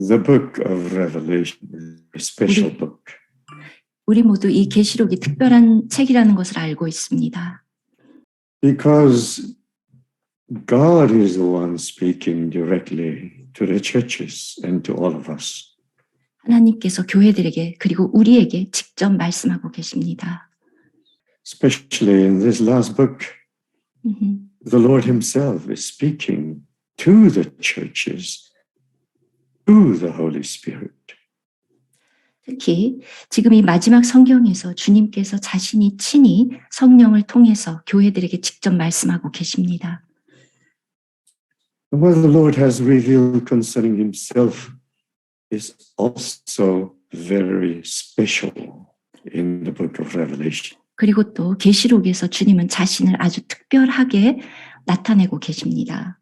The book of Revelation is a special book. 우리 모두 이 계시록이 특별한 책이라는 것을 알고 있습니다. Because God is the one speaking directly to the churches and to all of us. 하나님께서 교회들에게 그리고 우리에게 직접 말씀하고 계십니다. Especially in this last book, the Lord himself is speaking to the churches, through the Holy Spirit. 특히 지금 이 마지막 성경에서 주님께서 자신이 친히 성령을 통해서 교회들에게 직접 말씀하고 계십니다. And what the Lord has revealed concerning himself is also very special in the book of Revelation. 그리고 또 계시록에서 주님은 자신을 아주 특별하게 나타내고 계십니다.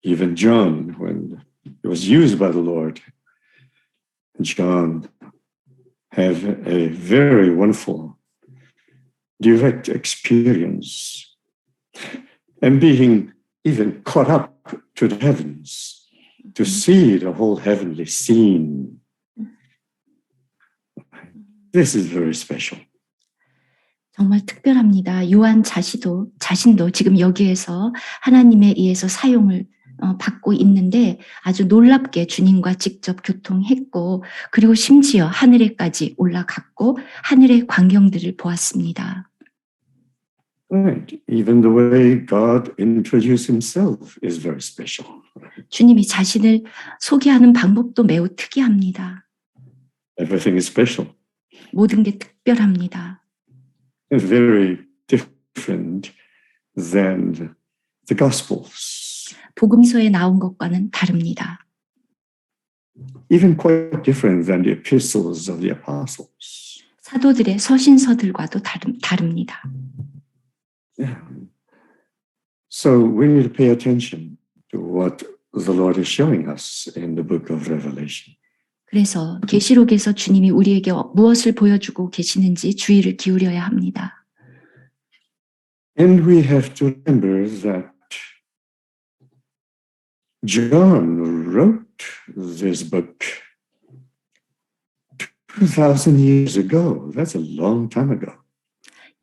Even John, when he was used by the Lord, John had a very wonderful direct experience and being even caught up to the heavens to see the whole heavenly scene. This is very special. 정말 특별합니다. 요한 자신도 지금 여기에서 하나님에 의해서 사용을 받고 있는데 아주 놀랍게 주님과 직접 교통했고 그리고 심지어 하늘에까지 올라갔고 하늘의 광경들을 보았습니다. Right. Even the way God introduced himself is very special. 주님이 자신을 소개하는 방법도 매우 특이합니다. Everything is special. 모든 게 특별합니다. It's very different than the Gospels. 복음서에 나온 것과는 다릅니다. Even quite different than the epistles of the apostles. 사도들의 서신서들과도 다릅니다. Yeah. So we need to pay attention to what the Lord is showing us in the book of Revelation. 그래서 계시록에서 주님이 우리에게 무엇을 보여주고 계시는지 주의를 기울여야 합니다. And we have to remember that John wrote this book 2,000 years ago. That's a long time ago.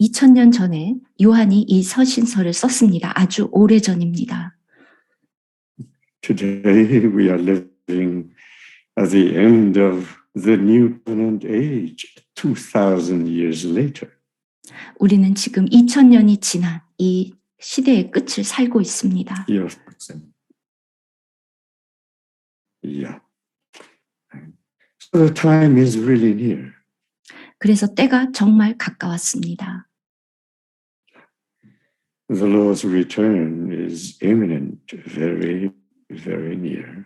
2000년 전에 요한이 이 서신서를 썼습니다. 아주 오래전입니다. Today we are living at the end of the New Covenant age, 2,000 years later. 우리는 지금 2000년이 지난 이 시대의 끝을 살고 있습니다. Yeah. So the time is really near. 그래서 때가 정말 가까웠습니다. The Lord's return is imminent, very, very near.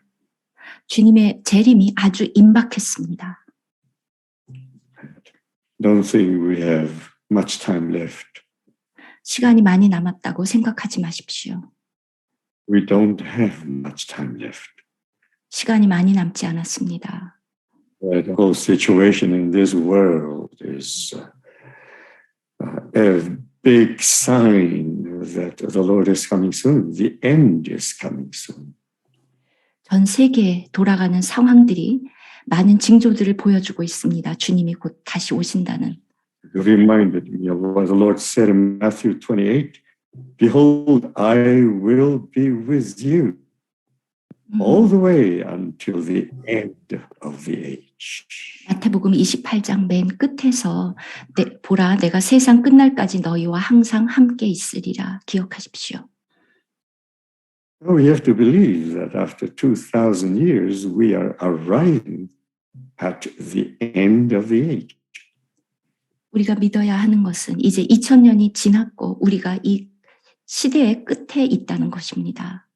주님의 재림이 아주 임박했습니다. Don't think we have much time left. 시간이 많이 남았다고 생각하지 마십시오. We don't have much time left. 시간이 많이 남지 않았습니다. The whole situation in this world is a big sign that the Lord is coming soon. The end is coming soon. 전 세계에 돌아가는 상황들이 많은 징조들을 보여주고 있습니다. 주님이 곧 다시 오신다는. You reminded me of what the Lord said in Matthew 28. Behold, I will be with you all the way until the end of the age. 마태복음 28장 맨 끝에서 보라 내가 세상 끝날까지 너희와 항상 함께 있으리라 기억하십시오. We have to believe that after 2,000 years we are arriving at the end of the age. 우리가 믿어야 하는 것은 이제 2000년이 지났고 우리가 이 시대의 끝에 있다는 것입니다.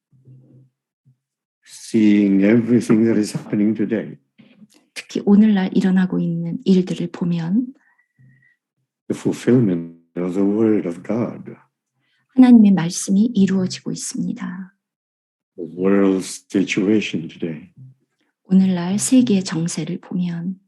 Seeing everything that is happening today. 특히 오늘날 일어나고 있는 일들을 보면 The fulfillment of the word of God. 하나님의 말씀이 이루어지고 있습니다. The world's situation today. 오늘날 세계의 정세를 보면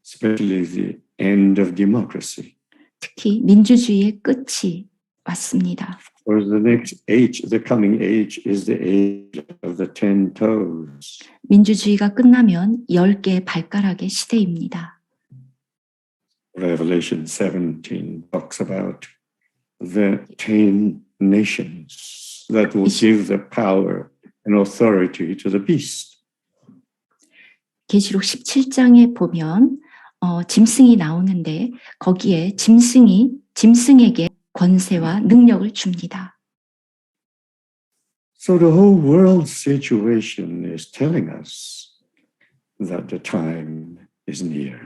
Especially the end of democracy. 특히 민주주의의 끝이 왔습니다. For the next age, the coming age is the age of the 10 toes. 민주주의가 끝나면 10개의 발가락의 시대입니다. Revelation 17 talks about the 10 nations that will give the power and authority to the beast. 계시록 17장에 보면 짐승이 나오는데 거기에 짐승에게 권세와 능력을 줍니다. So the whole world situation is telling us that the time is near.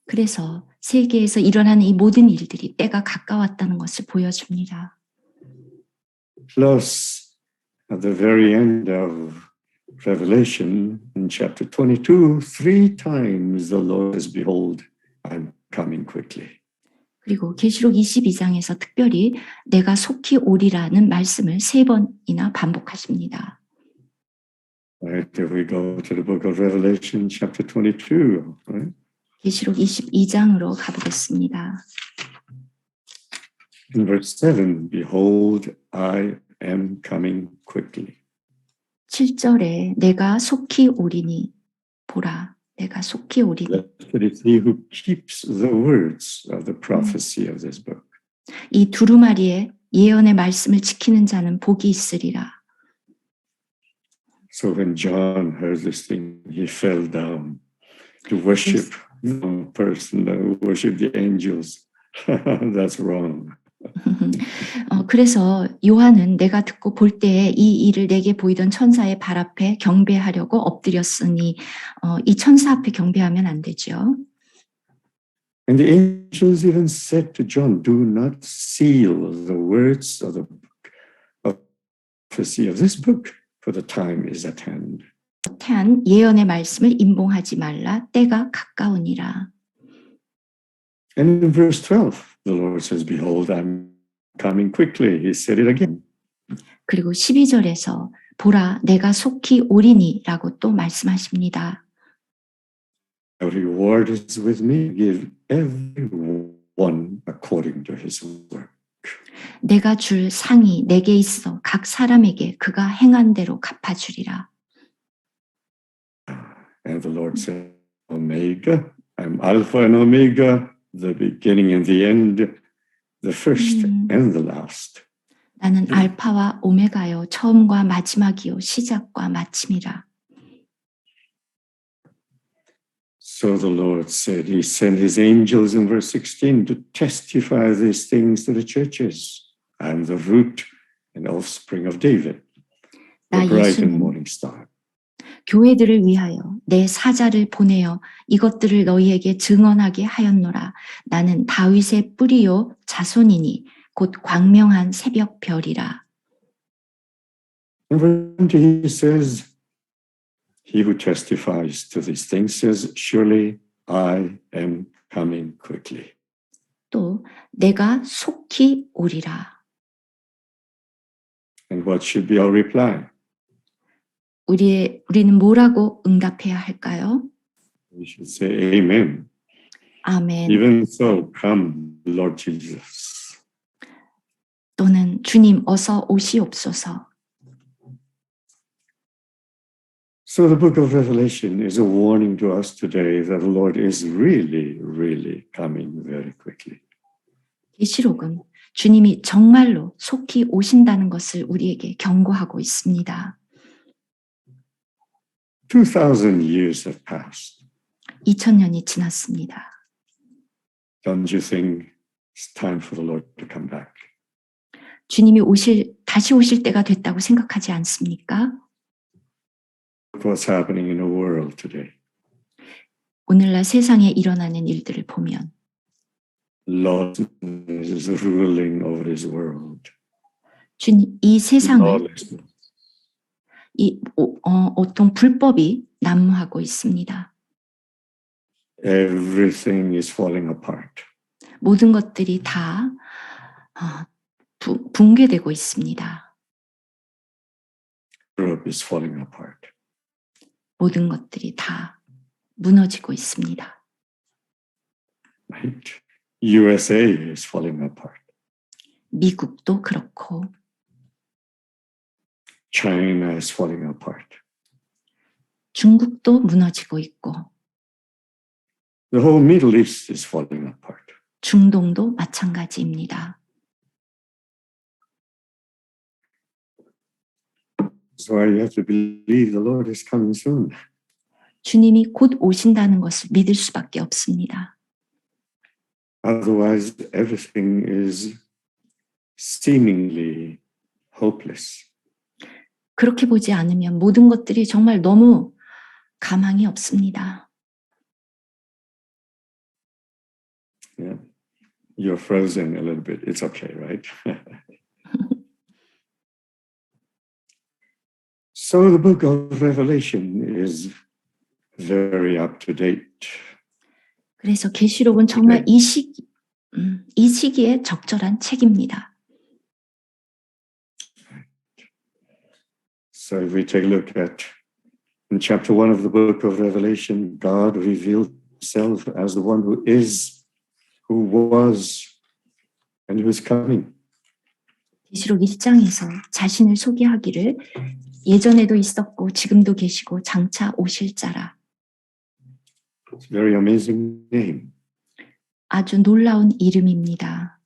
그래서 세계에서 일어나는 이 모든 일들이 때가 가까웠다는 것을 보여줍니다. Plus, at the very end of Revelation, in chapter 22, 3 times the Lord says, Behold, I'm coming quickly. 그리고 계시록 22장에서 특별히 내가 속히 오리라는 말씀을 3번이나 반복하십니다. Right, if we go to the book of Revelation, chapter 22, right? 계시록 22장으로 가보겠습니다. In verse 7, Behold, I am coming quickly. 7절에 내가 속히 오리니 보라 내가 속히 오리니 Blessed is he who keeps the words of the prophecy of this book. 이 두루마리의 예언의 말씀을 지키는 자는 복이 있으리라. So when John heard this thing, he fell down to worship one person, worship the angels. That's wrong. 그래서 요한은 내가 듣고 볼 때에 이 일을 내게 보이던 천사의 발 앞에 경배하려고 엎드렸으니 이 천사 앞에 경배하면 안 되죠. And the angels even said to John, Do not seal the words of the prophecy of this book, for the time is at hand. 태한 예언의 말씀을 임봉하지 말라 때가 가까우니라. And in verse 12, the Lord says, Behold, I'm coming quickly. He said it again. 그리고 12절에서 보라 내가 속히 오리니라고 또 말씀하십니다. The reward is with me, give everyone according to his work. 내가 줄 상이 내게 있어 각 사람에게 그가 행한 대로 갚아주리라. And the Lord said, Omega, I'm Alpha and Omega, the beginning and the end, the first and the last. 나는 알파와 오메가요 처음과 마지막이요 시작과 마침이라. So the Lord said, He sent His angels in verse 16 to testify these things to the churches. I am the root and offspring of David, the bright and morning star. 교회들을 위하여 내 사자를 보내어 이것들을 너희에게 증언하게 하였노라. 나는 다윗의 뿌리요 자손이니 곧 광명한 새벽 별이라. And verse 20 he says, He who testifies to these things says, Surely I am coming quickly. 또 내가 속히 오리라. And what should be our reply? 우리는 뭐라고 응답해야 할까요? We should say, Amen. 아멘. Even so, come, Lord Jesus. 또는 주님 어서 오시옵소서. So the book of Revelation is a warning to us today that the Lord is really, really coming very quickly. 계시록은 주님이 정말로 속히 오신다는 것을 우리에게 경고하고 있습니다. 2,000 years have passed. 2000년이 지났습니다. Don't you think it's time for the Lord to come back? 주님이 다시 오실 때가 됐다고 생각하지 않습니까? What's happening in the world today? 오늘날 세상에 일어나는 일들을 보면 Lawlessness is ruling over this world. 주님, 이 세상을 Lawlessness. 어떤 불법이 난무하고 있습니다. Everything is falling apart. 모든 것들이 다 붕괴되고 있습니다. Europe is falling apart. 모든 것들이 다 무너지고 있습니다. Right? USA is falling apart. 미국도 그렇고 China is falling apart. 중국도 무너지고 있고 The whole Middle East is falling apart. 중동도 마찬가지입니다. That's why you have to believe the Lord is coming soon. 주님이 곧 오신다는 것을 믿을 수밖에 없습니다. Otherwise, everything is seemingly hopeless. 그렇게 보지 않으면 모든 것들이 정말 너무 가망이 없습니다. Yeah. You're frozen a little bit. It's okay, right? So the book of Revelation is very up to date. 그래서 계시록은 정말 이 시기에 적절한 책입니다. So if we take a look at in chapter 1 of the book of Revelation, God revealed himself as the one who is, who was, and who is coming. 계시록 1장에서 자신을 소개하기를 예전에도 있었고 지금도 계시고 장차 오실 자라. It's a very amazing name. 아주 놀라운 이름입니다.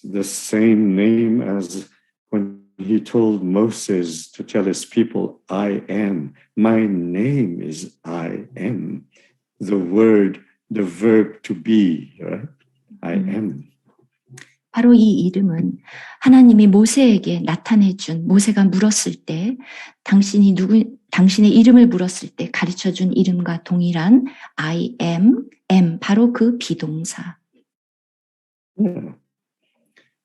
The same name as when he told Moses to tell his people, I am. My name is I am. The word, the verb to be, right? I am. 바로 이 이름은 하나님이 모세에게 나타내준 모세가 물었을 때 당신의 이름을 물었을 때 가르쳐준 이름과 동일한 I am 바로 그 비동사. Yeah.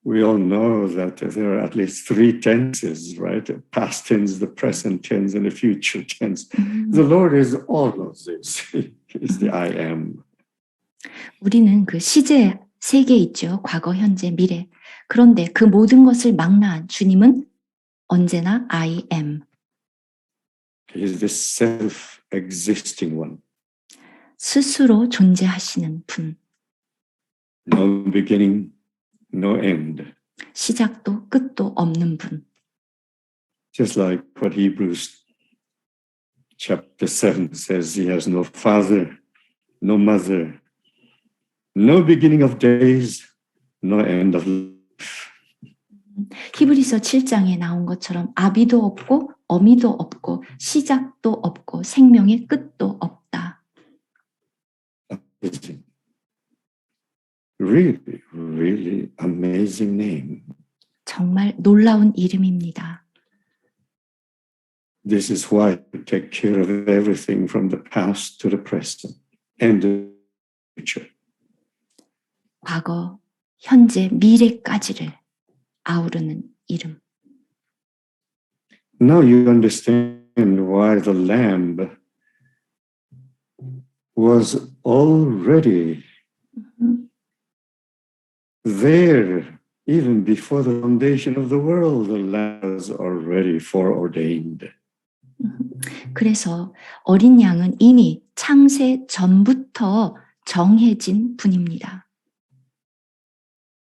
We all know that there are at least three tenses, right? The past tense, the present tense, and the future tense. The Lord is all of this. He's the I am. 우리는 그 시제 세 개 있죠. 과거, 현재, 미래. 그런데 그 모든 것을 망라한 주님은 언제나 I am. He is the self-existing one. 스스로 존재하시는 분. No beginning, no end. 시작도 끝도 없는 분. Just like what Hebrews chapter 7 says, he has no father, no mother, no beginning of days, no end of life. 히브리서 7장에 나온 것처럼 아비도 없고 어미도 없고 시작도 없고 생명의 끝도 없다. Amazing. Really, really amazing name. 정말 놀라운 이름입니다. This is why we take care of everything from the past to the present and the future. 과거, 현재, 미래까지를 아우르는 이름. Now you understand why the Lamb was already there even before the foundation of the world. The Lamb was already foreordained. 그래서 어린 양은 이미 창세 전부터 정해진 분입니다.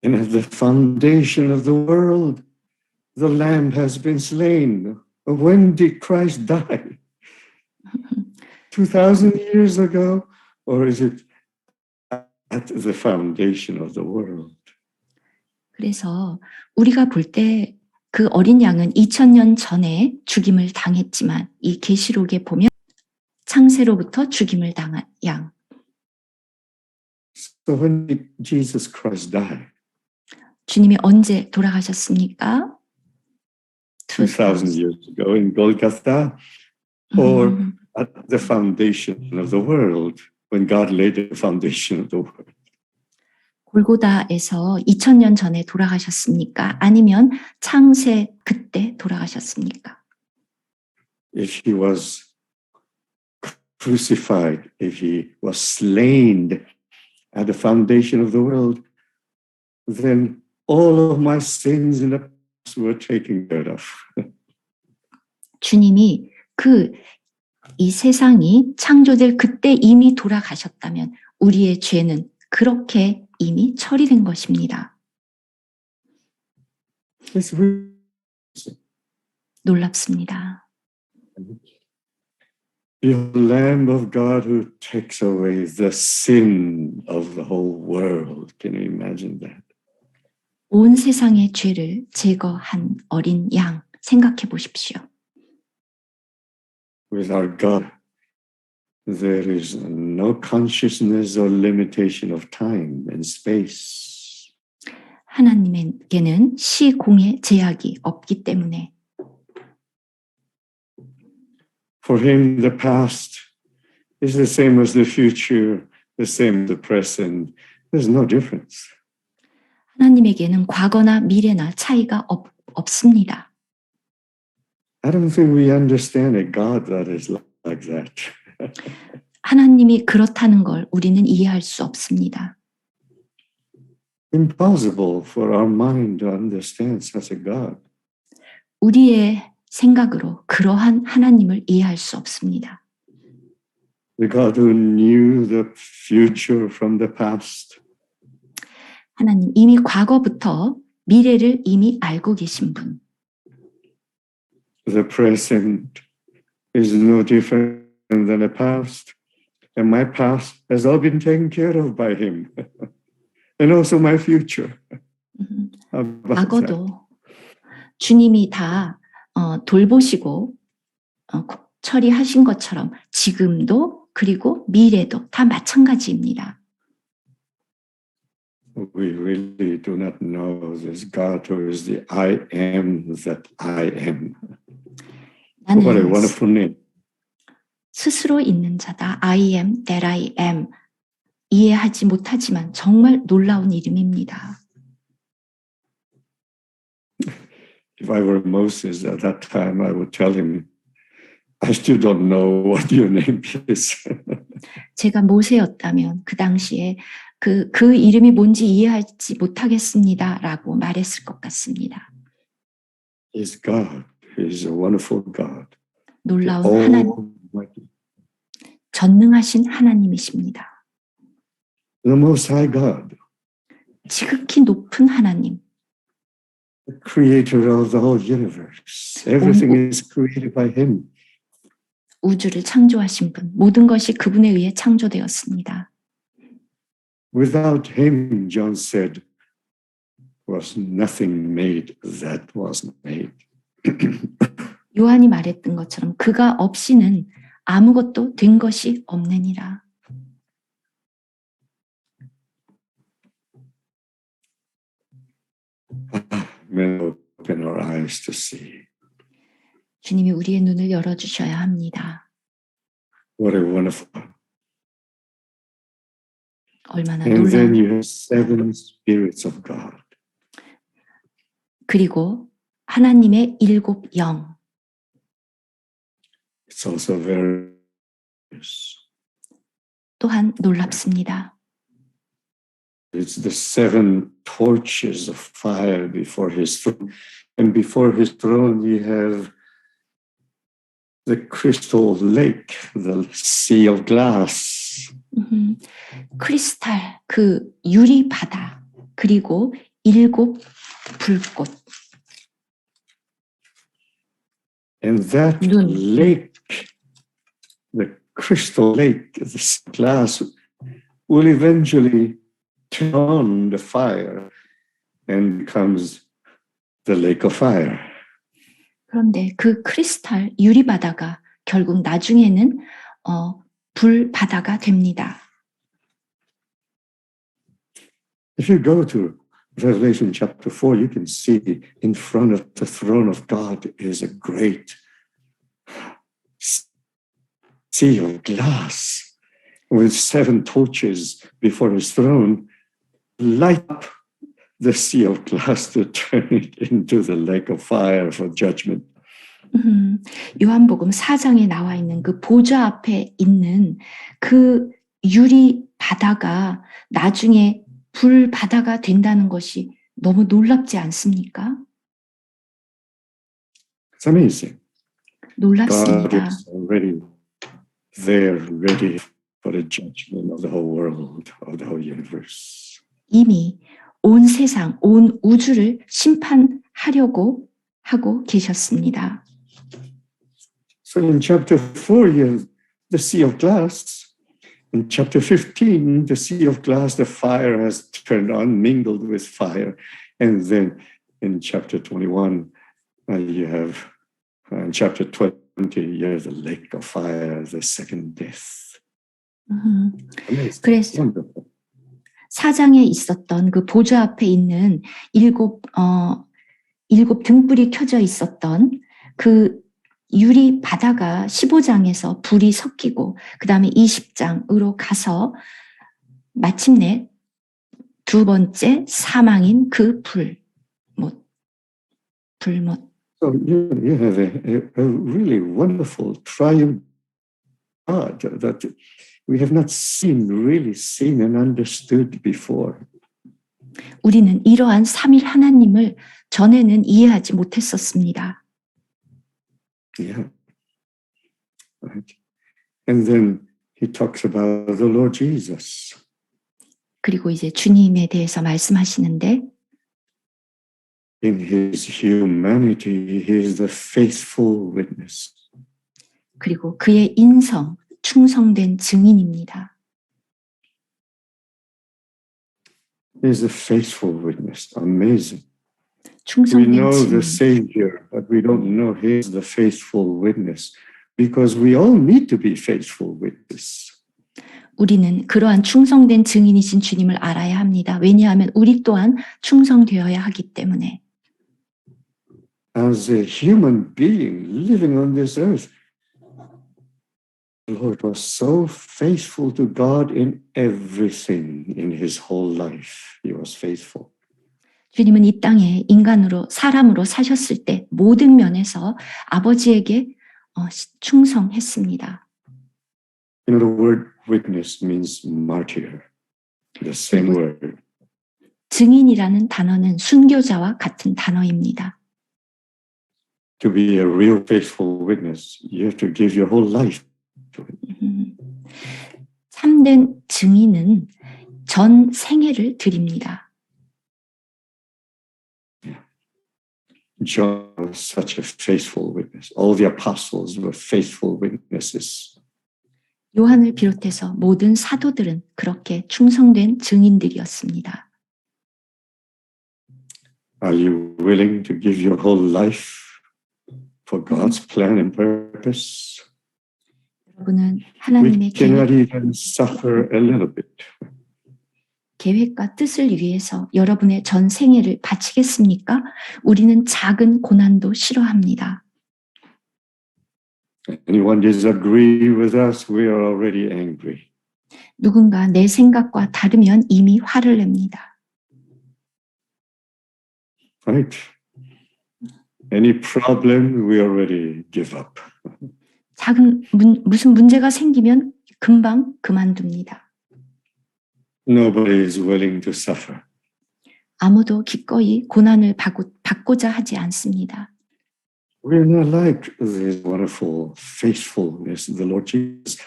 And at the foundation of the world, the Lamb has been slain. When did Christ die? 2,000 years ago? Or is it at the foundation of the world? 그래서 우리가 볼 때 그 어린 양은 2000년 전에 죽임을 당했지만 이 계시록에 보면 창세로부터 죽임을 당한 양. So when did Jesus Christ die? 주님이 언제 돌아가셨습니까? 2,000 years ago in Golgotha, or at the foundation of the world, when God laid the foundation of the world. 골고다에서 2000년 전에 돌아가셨습니까? 아니면 창세 그때 돌아가셨습니까? If he was crucified, if he was slain at the foundation of the world, then all of my sins in the past were taken care of. 주님이 이 세상이 창조될 그때 이미 돌아가셨다면 우리의 죄는 그렇게 이미 처리된 것입니다. It's really 놀랍습니다. the Lamb of God who takes away the sin of the whole world. Can you imagine that? 온 세상의 죄를 제거한 어린 양 생각해 보십시오. With our God, there is no consciousness or limitation of time and space. 하나님에게는 시공의 제약이 없기 때문에 For him, the past is the same as the future, the same as the present. There's no difference. 하나님에게는 과거나 미래나 차이가 없습니다. I don't think we understand a God that is like that. 하나님이 그렇다는 걸 우리는 이해할 수 없습니다. Impossible for our mind to understand such a God. 우리의 생각으로 그러한 하나님을 이해할 수 없습니다. The God who knew the future from the past. 하나님 이미 과거부터 미래를 이미 알고 계신 분. The present is no different than the past. And my past has all been taken care of by him. And also my future. 과거도 주님이 다 돌보시고 처리하신 것처럼 지금도 그리고 미래도 다 마찬가지입니다. We really do not know this God who is the I am that I am. What a 나는 wonderful name. 스스로 있는 자다. I am that I am. 이해하지 못하지만 정말 놀라운 이름입니다. If I were Moses at that time, I would tell him, I still don't know what your name is. 제가 모세였다면 그 당시에 그 이름이 뭔지 이해하지 못하겠습니다라고 말했을 것 같습니다. He's God. He's a wonderful God. 놀라운 하나님, 전능하신 하나님이십니다. The Most High God. 지극히 높은 하나님. The creator of the whole universe. Everything is created by him. 우주를 창조하신 분, 모든 것이 그분에 의해 창조되었습니다. Without him, John said, was nothing made that was made. 요한이 말했던 것처럼 그가 없이는 아무것도 된 것이 없느니라. May open our eyes to see. 주님이 우리의 눈을 열어주셔야 합니다. What a wonderful. 얼마나 And then 놀라운. you have seven spirits of God. 그리고 하나님의 일곱 영. It's also very. 또한 놀랍습니다. It's the seven torches of fire before his throne. And before his throne, you have the crystal lake, the sea of glass. 크리스탈, 그 유리 바다, 그리고 일곱 불꽃. And that lake, the crystal lake, the glass, will eventually turn on the fire and becomes the lake of fire. 그런데 그 크리스탈 유리 바다가 결국 나중에는 불 바다가 됩니다. If you go to Revelation chapter 4, you can see in front of the throne of God is a great sea of glass with seven torches before his throne, light up the sea of glass to turn it into the lake of fire for judgment. 요한복음 4장에 나와 있는 그 보좌 앞에 있는 그 유리 바다가 나중에 불 바다가 된다는 것이 너무 놀랍지 않습니까? It's amazing. 놀랍습니다. God is already there, ready for the judgment of the whole world, of the whole universe. 이미 온 세상, 온 우주를 심판하려고 하고 계셨습니다. So in chapter 4, you have the sea of glass. In chapter 15, the sea of glass, the fire has turned on, mingled with fire. And then in chapter 21, you have, in chapter 20, you have the lake of fire, the second death. Amazing. 그래서 Wonderful. 4장에 있었던 그 보좌 앞에 있는 일곱 등불이 켜져 있었던 그 유리 바다가 15장에서 불이 섞이고 그 다음에 20장으로 가서 마침내 두 번째 사망인 그 불못. So you have a really wonderful triune God that we have not really seen and understood before. 우리는 이러한 삼일 하나님을 전에는 이해하지 못했었습니다. Yeah. Right. And then he talks about the Lord Jesus. 그리고 이제 주님에 대해서 말씀하시는데 In his humanity, he is the faithful witness. 그리고 그의 인성, 충성된 증인입니다. He is the faithful witness. Amazing. We 충성된 know the 증인. Savior, but we don't know he is the faithful witness because we all need to be faithful witness. 우리는 그러한 충성된 증인이신 주님을 알아야 합니다. 왜냐하면 우리 또한 충성되어야 하기 때문에. As a human being living on this earth, the Lord was so faithful to God in everything in his whole life. He was faithful. 주님은 이 땅에 인간으로 사람으로 사셨을 때 모든 면에서 아버지에게 충성했습니다. You know, the word witness means martyr, the same word. 증인이라는 단어는 순교자와 같은 단어입니다. To be a real faithful witness, you have to give your whole life to it. 참된 증인은 전 생애를 드립니다. John was such a faithful witness. All the apostles were faithful witnesses. 요한을 비롯해서 모든 사도들은 그렇게 충성된 증인들이었습니다. Are you willing to give your whole life for God's plan and purpose? 여러분은 We 하나님의 cannot even suffer a little bit. 계획과 뜻을 위해서 여러분의 전 생애를 바치겠습니까? 우리는 작은 고난도 싫어합니다. Anyone disagree with us, we are already angry. 누군가 내 생각과 다르면 이미 화를 냅니다. Right? Any problem, we already give up. 무슨 문제가 생기면 금방 그만둡니다. Nobody is willing to suffer. 아무도 기꺼이 고난을 받고자 하지 않습니다. We're not like this wonderful faithfulness, the Lord Jesus,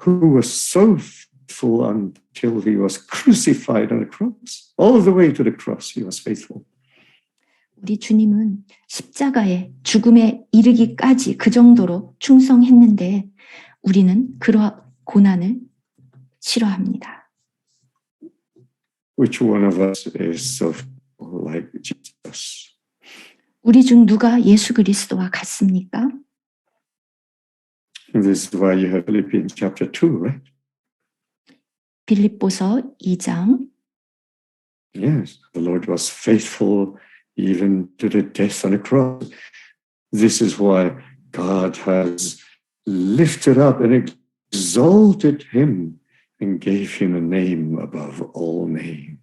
who was so faithful until he was crucified on the cross. All the way to the cross, he was faithful. 우리 주님은 십자가에 죽음에 이르기까지 그 정도로 충성했는데 우리는 그러한 고난을 싫어합니다. Which one of us is so like Jesus? 우리 중 누가 예수 그리스도와 같습니까? And this is why you have Philippians chapter 2, right? 빌립보서 2장. Yes, the Lord was faithful even to the death on the cross. This is why God has lifted up and exalted him and gave him a name above all names.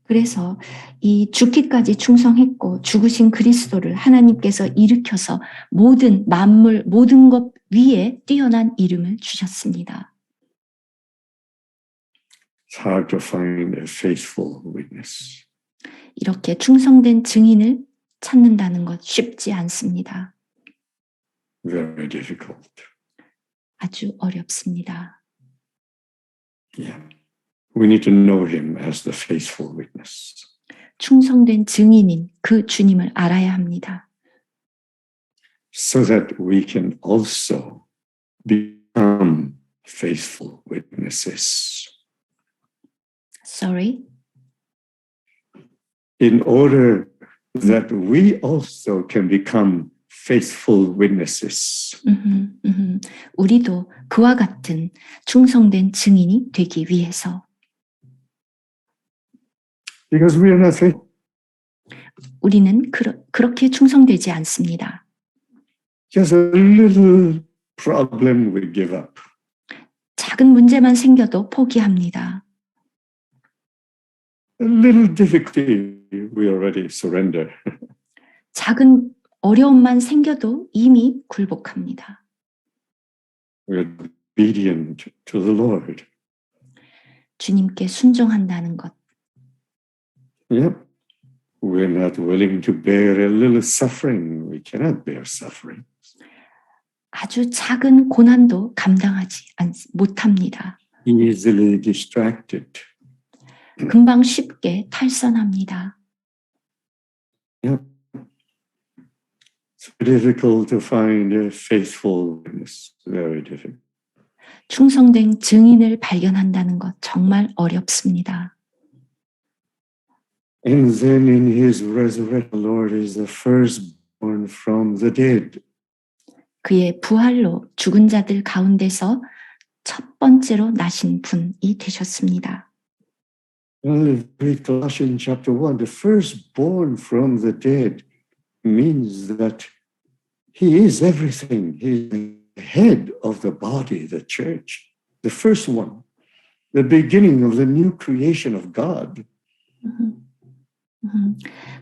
그래서 이 죽기까지 충성했고 죽으신 그리스도를 하나님께서 일으켜서 모든 만물, 모든 것 위에 뛰어난 이름을 주셨습니다. It's hard to find a faithful witness. 이렇게 충성된 증인을 찾는다는 것 쉽지 않습니다. Very difficult. 아주 어렵습니다. Yeah. We need to know him as the faithful witness. 충성된 증인인 그 주님을 알아야 합니다. So that we can also become faithful witnesses. Sorry. In order that we also can become faithful witnesses. 우리도 그와 같은 충성된 증인이 되기 위해서. Because we are not faithful. 우리는 그렇게 충성되지 않습니다. Just a little problem we give up. 작은 문제만 생겨도 포기합니다. A little difficulty we already surrender. 작은 어려움만 생겨도 이미 굴복합니다. We're obedient to the Lord. 주님께 순종한다는 것. Yep. We're not willing to bear a little suffering. We cannot bear suffering. 아주 작은 고난도 감당하지 못합니다. Easily distracted. 금방 쉽게 탈선합니다. Yep. It's difficult to find a faithful witness. Very difficult. 충성된 증인을 발견한다는 것 정말 어렵습니다. And then in his resurrection, the Lord is the firstborn from the dead. 그의 부활로 죽은 자들 가운데서 첫 번째로 나신 분이 되셨습니다. Well, read Colossians chapter 1. The firstborn from the dead means that he is everything. He is the head of the body, the church, the first one, the beginning of the new creation of God.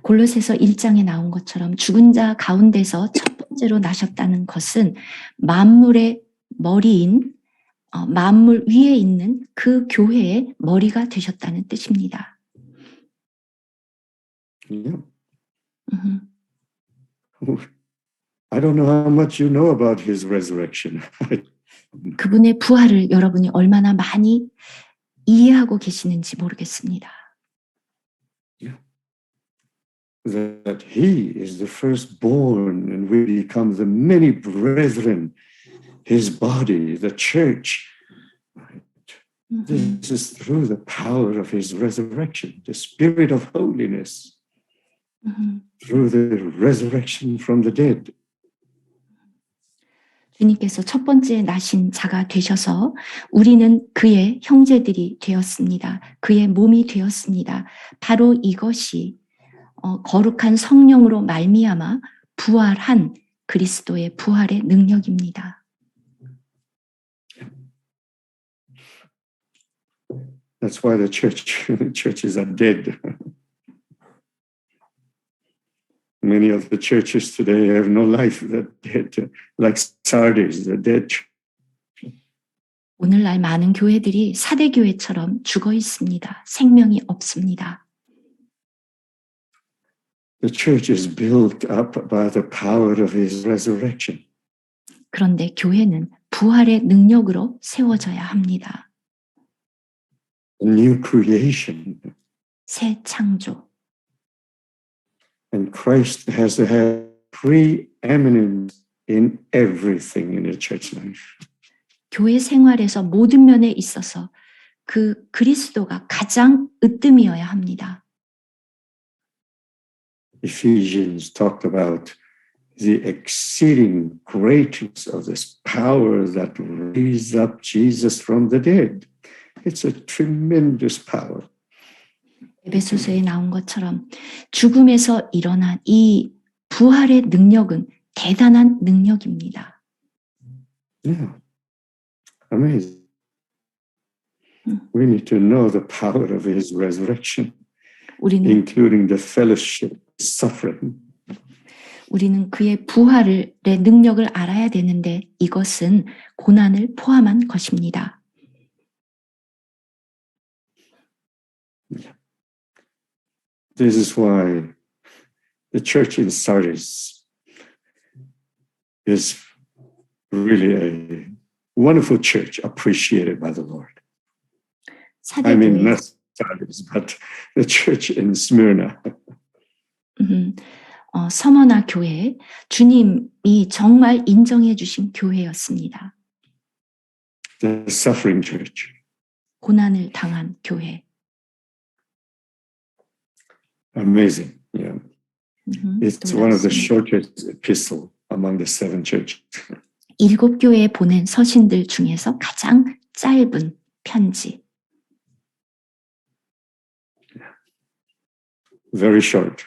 골로새서 1장에 나온 것처럼 죽은 자 가운데서 첫 번째로 나셨다는 것은 만물의 머리인 만물 위에 있는 그 교회의 머리가 되셨다는 뜻입니다. Yeah. I don't know how much you know about his resurrection. 그분의 부활을 여러분이 얼마나 많이 이해하고 계시는지 모르겠습니다. That he is the firstborn and we become the many brethren, his body, the church. This is through the power of his resurrection, the spirit of holiness, through the resurrection from the dead. 주님께서 첫 번째 나신 자가 되셔서 우리는 그의 형제들이 되었습니다. 그의 몸이 되었습니다. 바로 이것이 거룩한 성령으로 말미암아 부활한 그리스도의 부활의 능력입니다. That's why the churches are dead. Many of the churches today have no life. They're dead, like Sardis, they're dead. 오늘날 많은 교회들이 사대 교회처럼 죽어 있습니다. 생명이 없습니다. The church is built up by the power of his resurrection. 그런데 교회는 부활의 능력으로 세워져야 합니다. A new creation. 새 창조. And Christ has to have preeminence in everything in the church life. 교회 생활에서 모든 면에 있어서 그 그리스도가 가장 으뜸이어야 합니다. Ephesians talked about the exceeding greatness of this power that raised up Jesus from the dead. It's a tremendous power. 에베소서에 나온 것처럼 죽음에서 일어난 이 부활의 능력은 대단한 능력입니다. Yeah. Amazing. We need to know the power of his resurrection, including the fellowship, suffering. 우리는 그의 부활의 능력을 알아야 되는데 이것은 고난을 포함한 것입니다. This is why the church in Sardis is really a wonderful church appreciated by the Lord. I mean, 사대교회, not Sardis, but the church in Smyrna. 서머나 교회, 주님이 정말 인정해 주신 교회였습니다. The suffering church. 고난을 당한 교회. Amazing. Yeah. It's one of the 놀랍습니다. shortest epistle among the seven churches. 7교회에 보낸 서신들 중에서 가장 짧은 편지. Very short.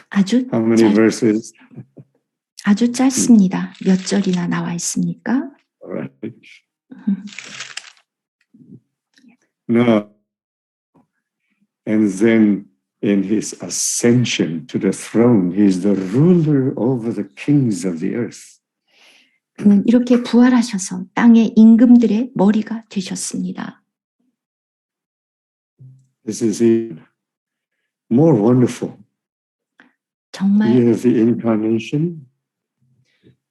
아주 How many verses? 아주 짧습니다. 몇 절이나 나와 있습니까? All right. No. And then in his ascension to the throne, he is the ruler over the kings of the earth. 그는 이렇게 부활하셔서 땅의 임금들의 머리가 되셨습니다. This is even more wonderful. 정말 You have the incarnation,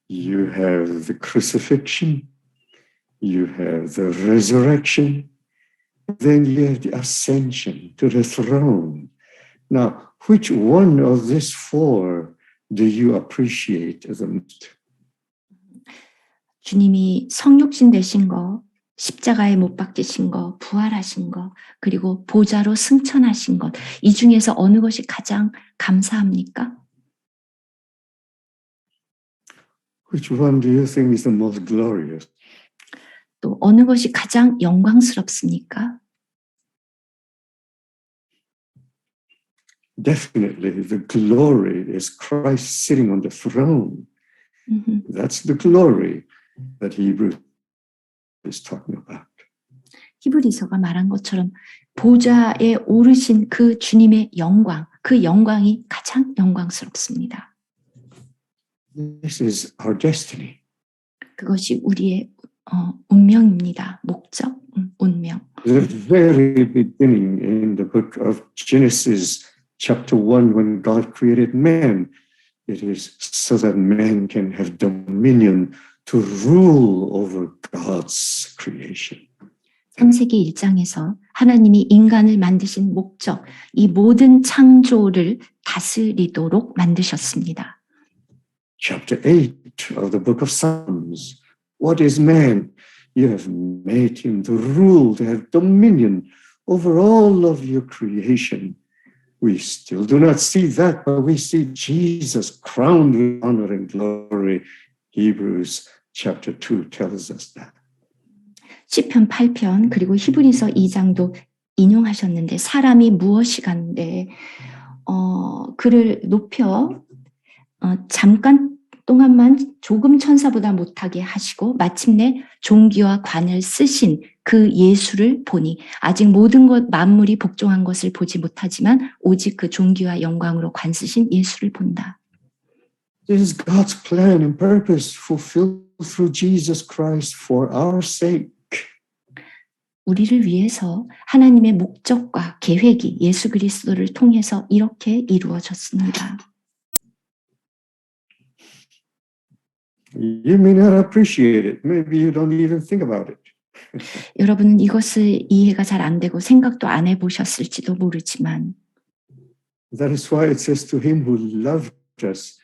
you have the crucifixion, you have the resurrection, then you have the ascension to the throne. Now, which one of these four do you appreciate the most? 주님이 성육신 되신 거, 십자가에 못 박히신 거, 부활하신 거, 그리고 보좌로 승천하신 것, 이 중에서 어느 것이 가장 감사합니까? Which one do you think is the most glorious? 또 어느 것이 가장 영광스럽습니까? Definitely, the glory is Christ sitting on the throne. 음흠. That's the glory that Hebrews is talking about. 히브리서가 말한 것처럼 보좌에 오르신 그 주님의 영광, 그 영광이 가장 영광스럽습니다. This is our destiny. 그것이 우리의 운명입니다. 목적, 운명. The very beginning in the book of Genesis, chapter 1, when God created man, it is so that man can have dominion to rule over God's creation. 창세기 1장에서 하나님이 인간을 만드신 목적, 이 모든 창조를 다스리도록 만드셨습니다. Chapter 8 of the book of Psalms. What is man? You have made him to rule, to have dominion over all of your creation. We still do not see that, but we see Jesus crowned with honor and glory. Hebrews chapter 2 tells us that. 시편 8편 그리고 히브리서 2장도 인용하셨는데 사람이 무엇이간데 그를 높여 잠깐 동안만 조금 천사보다 못하게 하시고 마침내 종기와 관을 쓰신 그 예수를 보니 아직 모든 것 만물이 복종한 것을 보지 못하지만 오직 그 종기와 영광으로 관 쓰신 예수를 본다. This is God's plan and purpose fulfilled through Jesus Christ for our sake. 우리를 위해서 하나님의 목적과 계획이 예수 그리스도를 통해서 이렇게 이루어졌습니다. You may not appreciate it. Maybe you don't even think about it. 여러분은 이것을 이해가 잘 안 되고 생각도 안 해보셨을지도 모르지만 That is why it says to him who loved us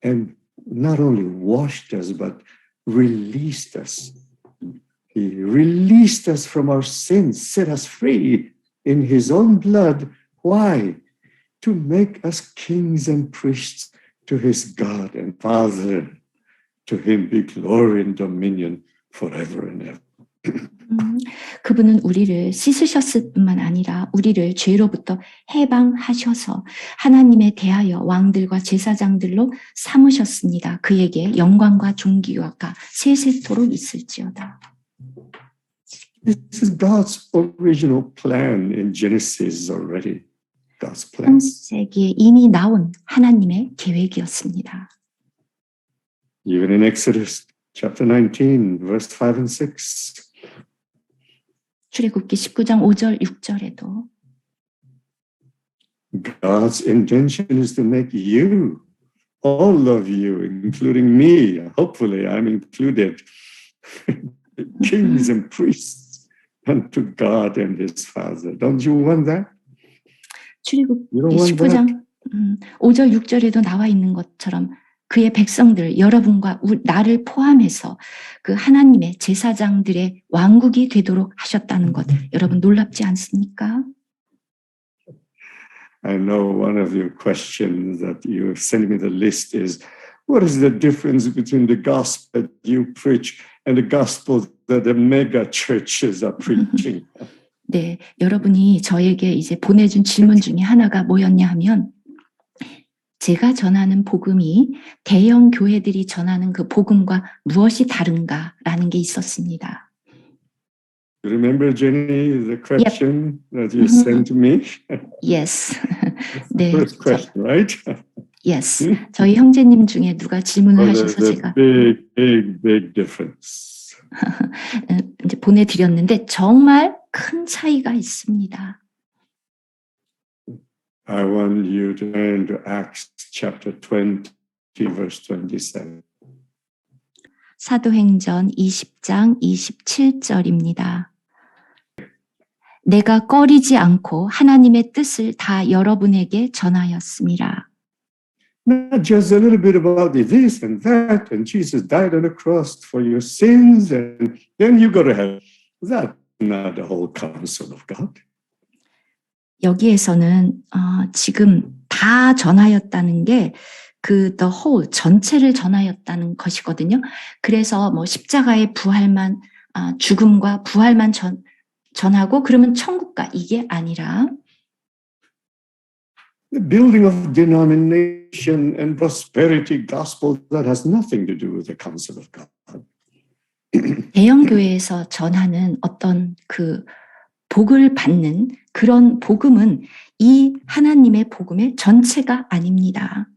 and not only washed us, but released us. He released us from our sins, set us free in his own blood. Why? To make us kings and priests to his God and Father. To him be glory and dominion forever and ever. 그분은 우리를 씻으셨을 뿐만 아니라 우리를 죄로부터 해방하셔서 하나님에 대하여 왕들과 제사장들로 삼으셨습니다. 그에게 영광과 존귀가 세세토록 있을지어다. This is God's original plan in Genesis already. God's plan. 창세기에 이미 나온 하나님의 계획이었습니다. Even in Exodus chapter 19, verse 5 and 6. 출애굽기 19장 5절 6절에도 God's intention is to make you, all of you, including me, hopefully I'm included, kings and priests unto God and his Father. Don't you want that? 출애굽 You don't want that? 19장 5절 6절에도 나와 있는 것처럼 그의 백성들 여러분과 나를 포함해서 그 하나님의 제사장들의 왕국이 되도록 하셨다는 것 여러분 놀랍지 않습니까? I know one of your questions that you send me the list is, what is the difference between the gospel that you preach and the gospel that the mega churches are preaching? 네, 여러분이 저에게 이제 보내준 질문 중에 하나가 뭐였냐 하면 제가 전하는 복음이 대형 교회들이 전하는 그 복음과 무엇이 다른가라는 게 있었습니다. You remember, Jenny, the question that you sent to me? Yes. 네. First question, right? Yes. 저희 형제님 중에 누가 질문을 하셔서 제가 big difference. 이제 보내드렸는데 정말 큰 차이가 있습니다. I want you to turn to Acts chapter 20, verse 27. 사도행전 20장 27절입니다. 내가 꺼리지 않고 하나님의 뜻을 다 여러분에게 전하였습니다. Not just a little bit about this and that, and Jesus died on the cross for your sins, and then you go to heaven. That's not the whole counsel of God. 여기에서는 지금 다 전하였다는 게 그 the whole 전체를 전하였다는 것이거든요. 그래서 뭐 십자가의 부활만 죽음과 부활만 전하고 그러면 천국가 이게 아니라 The building of denomination and prosperity gospel that has nothing to do with the counsel of God. 대형 교회에서 전하는 어떤 그 복을 받는 그런 복음은 이 하나님의 복음의 전체가 아닙니다.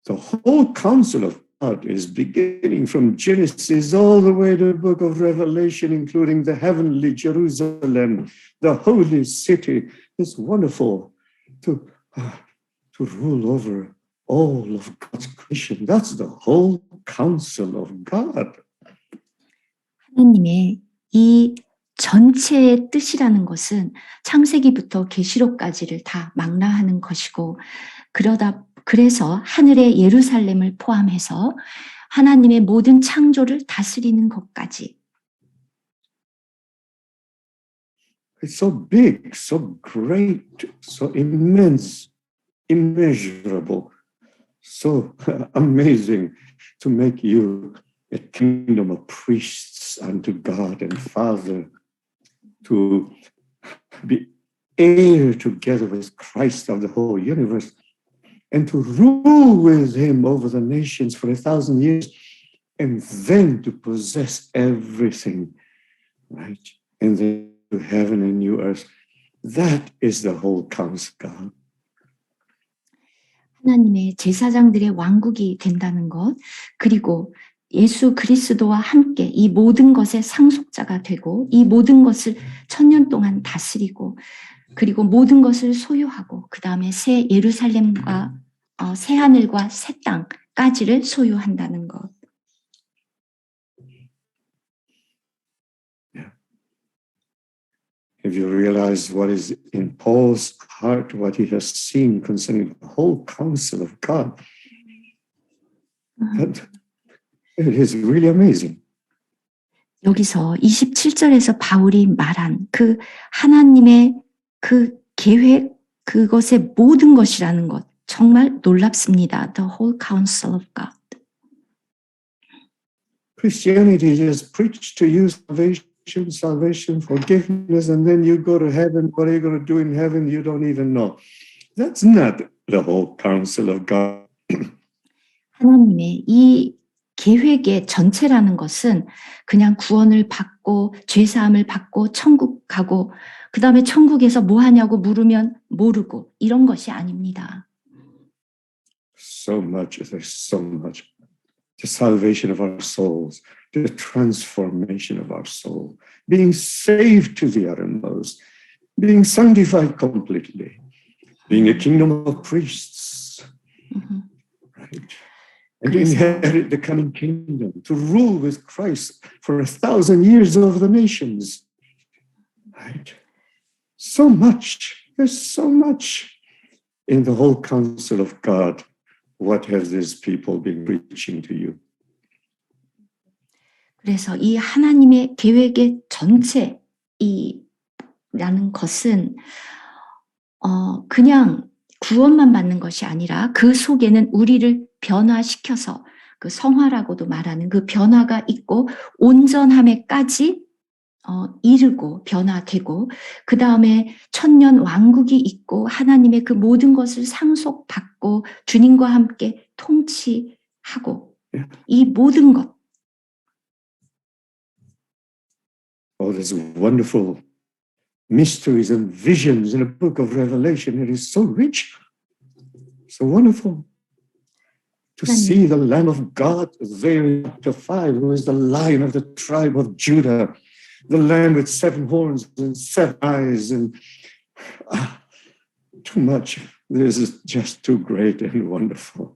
The whole counsel of God is beginning from Genesis all the way to the book of Revelation, including the heavenly Jerusalem, the holy city. It's wonderful to rule over all of God's creation. That's the whole counsel of God. 하나님의 이 전체의 뜻이라는 것은 창세기부터 계시록까지를 다 망라하는 것이고 그래서 하늘의 예루살렘을 포함해서 하나님의 모든 창조를 다스리는 것까지. It's so big, so great, so immense, immeasurable, so amazing to make you a kingdom of priests unto God and Father, to be heir together with Christ of the whole universe, and to rule with him over the nations for 1,000 years, and then to possess everything, right? And then to heaven and new earth. That is the whole counsel of God. 하나님의 제사장들의 왕국이 된다는 것, 그리고 예수 그리스도와 함께 이 모든 것의 상속자가 되고 이 모든 것을 1000년 동안 다스리고 그리고 모든 것을 소유하고 그 다음에 새 예루살렘과 새 하늘과 새 땅까지를 소유한다는 것. Yeah. Have you realized what is in Paul's heart, what he has seen concerning the whole counsel of God? It is really amazing. 여기서 27절에서 바울이 말한 그 하나님의 그 계획, 그것의 모든 것이라는 것, 정말 놀랍습니다. The whole counsel of God. Christianity just preached to you salvation, forgiveness, and then you go to heaven. What are you going to do in heaven? You don't even know. That's not the whole counsel of God. 하나님의 이 계획의 전체라는 것은 그냥 구원을 받고 죄사함을 받고 천국 가고 그 다음에 천국에서 뭐 하냐고 물으면 모르고 이런 것이 아닙니다. So much, there's so much. The salvation of our souls, the transformation of our soul, being saved to the uttermost, being sanctified completely, being a kingdom of priests. Right? and to inherit the coming kingdom, to rule with Christ for 1,000 years over the nations. Right? So much, there's so much in the whole counsel of God. What have these people been preaching to you? 그래서 이 하나님의 계획의 전체라는 것은 그냥 구원만 받는 것이 아니라 그 속에는 우리를 변화시켜서 그 성화라고도 말하는 그 변화가 있고 온전함에까지 이르고 변화되고 그 다음에 천년 왕국이 있고 하나님의 그 모든 것을 상속받고 주님과 함께 통치하고 이 모든 것. Oh, there's wonderful mysteries and visions in the book of Revelation. It is so rich, so wonderful to see the Lamb of God there in chapter 5, who is the Lion of the tribe of Judah, the Lamb with 7 horns and 7 eyes, and too much. This is just too great and wonderful.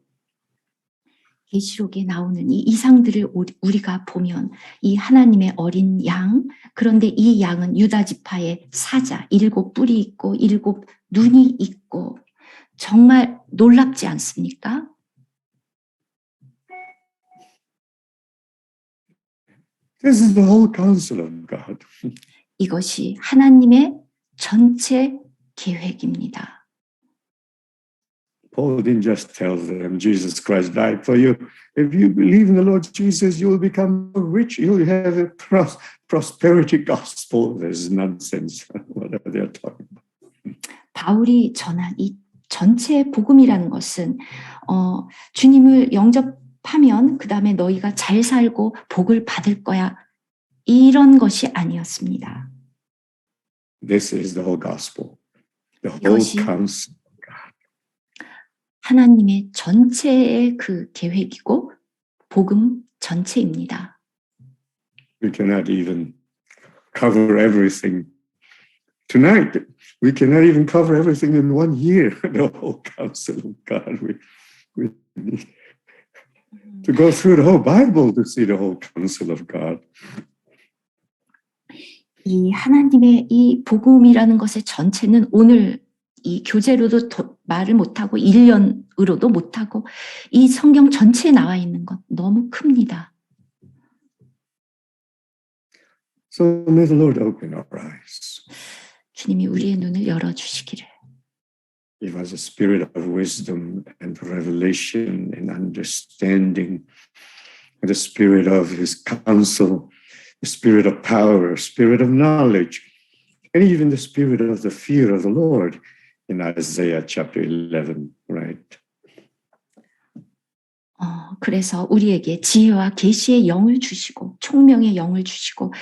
계시록에 나오는 이 이상들을 우리가 보면 이 하나님의 어린 양, 그런데 이 양은 유다 지파의 사자, 7 뿔이 있고 7 눈이 있고 정말 놀랍지 않습니까? This is the whole counsel of God. 이것이 하나님의 전체 계획입니다. Paul didn't just tell them Jesus Christ died for you. If you believe in the Lord Jesus, you will become rich. You will have a prosperity gospel. There's nonsense. What are they talking about? 바울이 전한 이 전체 복음이라는 것은 주님을 영접하면 그 다음에 너희가 잘 살고 복을 받을 거야. 이런 것이 아니었습니다. This is the whole gospel. The whole counsel. 하나님의 전체의 그 계획이고 복음 전체입니다. We cannot even cover everything. Tonight, we cannot even cover everything in 1 year, the whole counsel of God. We need to go through the whole Bible to see the whole counsel of God. 이 하나님의 이 복음이라는 것의 전체는 오늘 이 교재로도 말을 못하고 1년으로도 못하고 이 성경 전체에 나와 있는 것 너무 큽니다. So may the Lord open our eyes. 주님이 우리의 눈을 열어주시기를. Give us a spirit of wisdom and revelation and understanding, and the spirit of His counsel, the spirit of power, spirit of knowledge, and even the spirit of the fear of the Lord. In Isaiah chapter 11, right? 그래서 우리에게 지혜와 계시의 영을 주시고 총명의 영을 주시고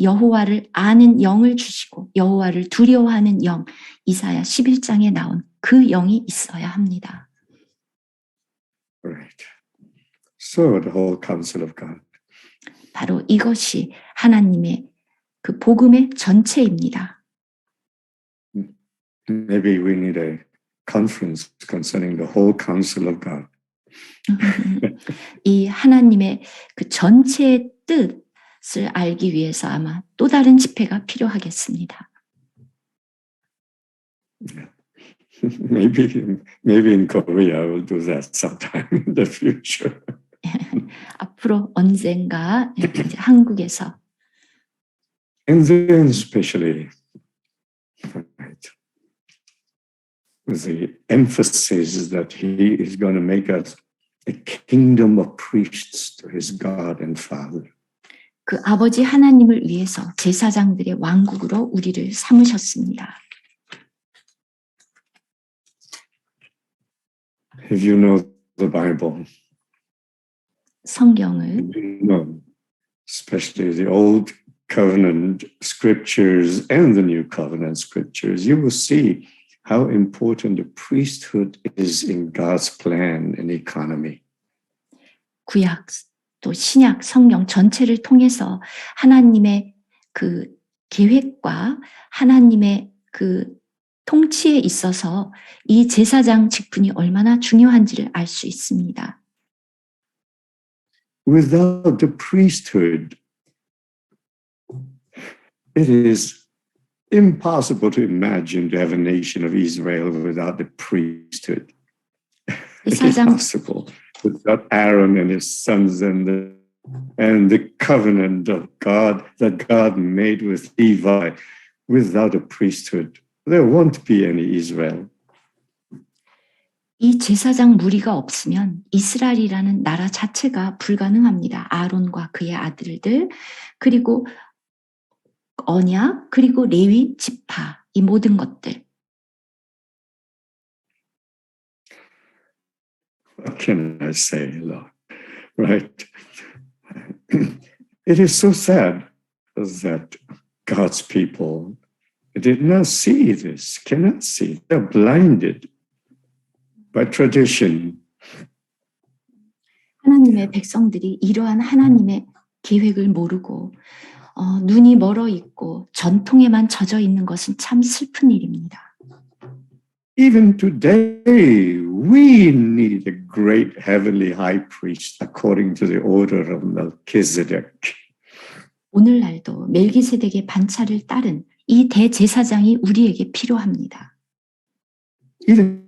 여호와를 아는 영을 주시고 여호와를 두려워하는 영, 이사야 11장에 나온 그 영이 있어야 합니다. Right. So the whole counsel of God. 바로 이것이 하나님의 그 복음의 전체입니다. Maybe we need a conference concerning the whole counsel of God. 이 하나님의 그 전체의 뜻을 알기 위해서 아마 또 다른 집회가 필요하겠습니다. Yeah. Maybe in Korea we'll do that sometime in the future. 앞으로 언젠가 이제 한국에서. And then especially, right, the emphasis that He is going to make us a kingdom of priests to His God and Father. 그 아버지 하나님을 위해서 제사장들의 왕국으로 우리를 삼으셨습니다. If you know the Bible, 성경을 you know, especially the Old Covenant scriptures and the New Covenant scriptures, you will see how important the priesthood is in God's plan and economy. 구약 또 신약 성경 전체를 통해서 하나님의 그 계획과 하나님의 그 통치에 있어서 이 제사장 직분이 얼마나 중요한지를 알 수 있습니다. without the priesthood, it is impossible to imagine to have a nation of Israel without the priesthood. It's impossible without Aaron and his sons and the covenant of God that God made with Levi. Without a priesthood, there won't be any Israel. 이 제사장 무리가 없으면 이스라엘이라는 나라 자체가 불가능합니다. 아론과 그의 아들들, 그리고 언약, 그리고 레위 지파, 이 모든 것들. What can I say, Lord? Right? It is so sad that God's people did not see this, cannot see. They're blinded by tradition. 하나님의 백성들이 이러한 하나님의 계획을 모르고 눈이 멀어 있고 전통에만 젖어 있는 것은 참 슬픈 일입니다. Even today, we need a great heavenly high priest according to the order of Melchizedek. 오늘날도 멜기세덱의 반차를 따른 이 대제사장이 우리에게 필요합니다. Even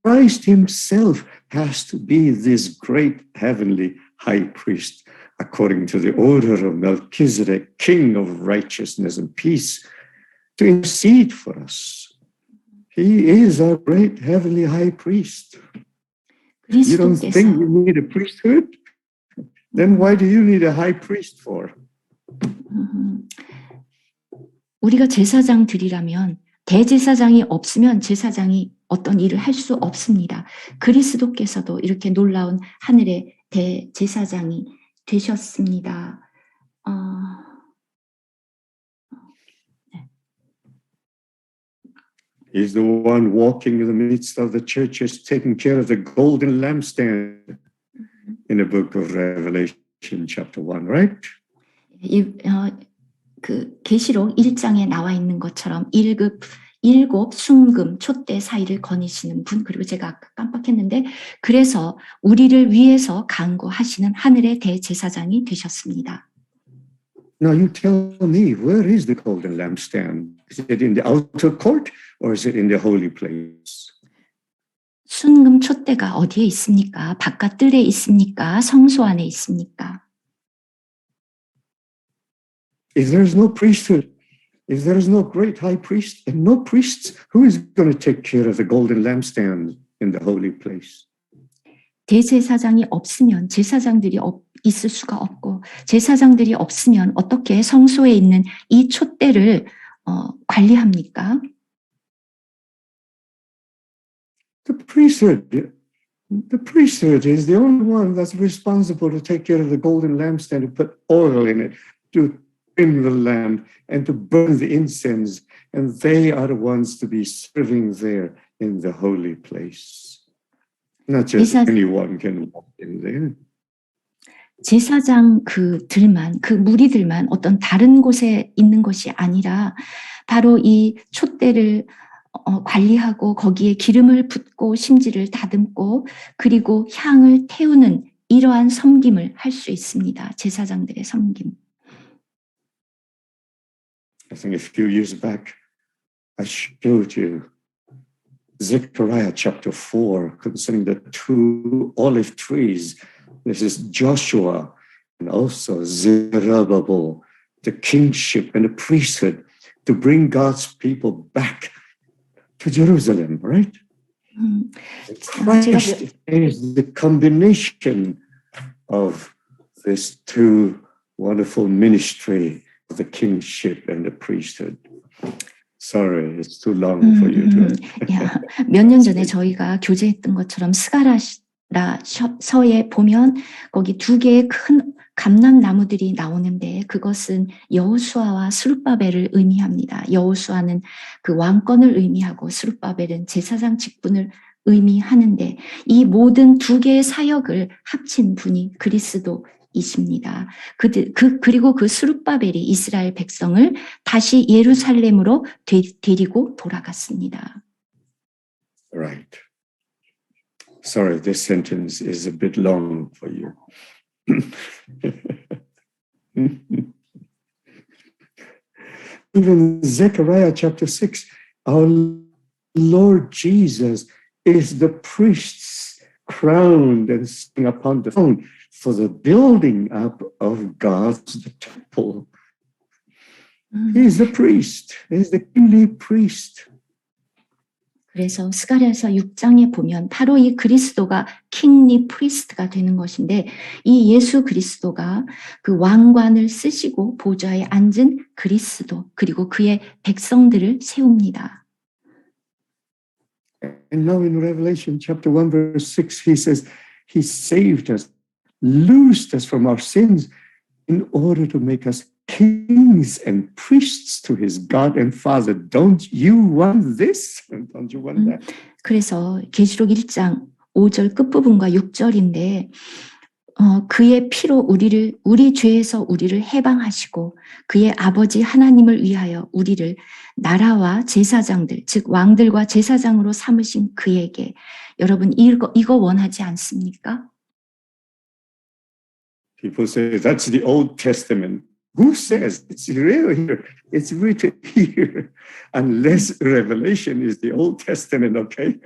Christ himself has to be this great heavenly high priest according to the order of Melchizedek, king of righteousness and peace, to intercede for us. He is our great heavenly high priest. You don't think you need a priesthood? Then why do you need a high priest for? 우리가 제사장들이라면 대제사장이 없으면 제사장이 어떤 일을 할 수 없습니다. 그리스도께서도 이렇게 놀라운 하늘의 대제사장이 되셨습니다. He's the one walking in the midst of the churches, taking care of the golden lampstand in the book of Revelation, chapter 1, right? 그 계시록 1장에 나와 있는 것처럼 일곱 순금 촛대 사이를 거니시는 분, 그리고 제가 아까 깜빡했는데 그래서 우리를 위해서 간구하시는 하늘의 대제사장이 되셨습니다. Now you tell me, where is the golden lampstand? Is it in the outer court or is it in the holy place? 순금 촛대가 어디에 있습니까? 바깥 뜰에 있습니까? 성소 안에 있습니까? If there is no priesthood, if there is no great high priest and no priests, who is going to take care of the golden lampstand in the holy place? 대제사장이 없으면 제사장들이 있을 수가 없고 제사장들이 없으면 어떻게 성소에 있는 이 촛대를 관리합니까? The priesthood is the only one that's responsible to take care of the golden lampstand, to put oil in it, to trim the lamp, and to burn the incense. And they are the ones to be serving there in the holy place. Not just anyone can walk in there. 제사장 그 무리들만 어떤 다른 곳에 있는 것이 아니라 바로 이 촛대를 관리하고 거기에 기름을 붓고 심지를 다듬고 그리고 향을 태우는 이러한 섬김을 할 수 있습니다. 제사장들의 섬김. I think a few years back I showed you Zechariah chapter 4 concerning the two olive trees. This is Joshua and also Zerubbabel, the kingship and the priesthood to bring God's people back to Jerusalem, right? Christ is the combination of these two wonderful ministry of the kingship and the priesthood. Sorry, it's too long for you to. 몇 년 전에 저희가 교제했던 것처럼 스가랴서에 보면 거기 두 개의 큰 감람나무들이 나오는데 그것은 여호수아와 스룹바벨을 의미합니다. 여호수아는 그 왕권을 의미하고 스룹바벨은 제사장 직분을 의미하는데 이 모든 두 개의 사역을 합친 분이 그리스도이십니다. 그리고 그 스룹바벨이 이스라엘 백성을 다시 예루살렘으로 데리고 돌아갔습니다. Right. Sorry, this sentence is a bit long for you. Even Zechariah chapter 6, our Lord Jesus is the priest's crowned and sitting upon the throne for the building up of God's temple. He is the priest. He is the kingly priest. 그래서 스가랴서 6장에 보면 바로 이 그리스도가 킹리 프리스트가 되는 것인데 이 예수 그리스도가 그 왕관을 쓰시고 보좌에 앉은 그리스도 그리고 그의 백성들을 세웁니다. And now in Revelation chapter 1 verse 6 he says he saved us, loosed us from our sins in order to make us kings and priests to his God and Father. Don't you want this? Don't you want that? 그래서 계시록 1장 5절 끝부분과 6절인데 그의 피로 우리 죄에서 우리를 해방하시고 그의 아버지 하나님을 위하여 우리를 나라와 제사장들 즉 왕들과 제사장으로 삼으신 그에게 여러분 이거 원하지 않습니까? People say that's the Old Testament. Who says it's real here? It's written here. Unless Revelation is the Old Testament, okay?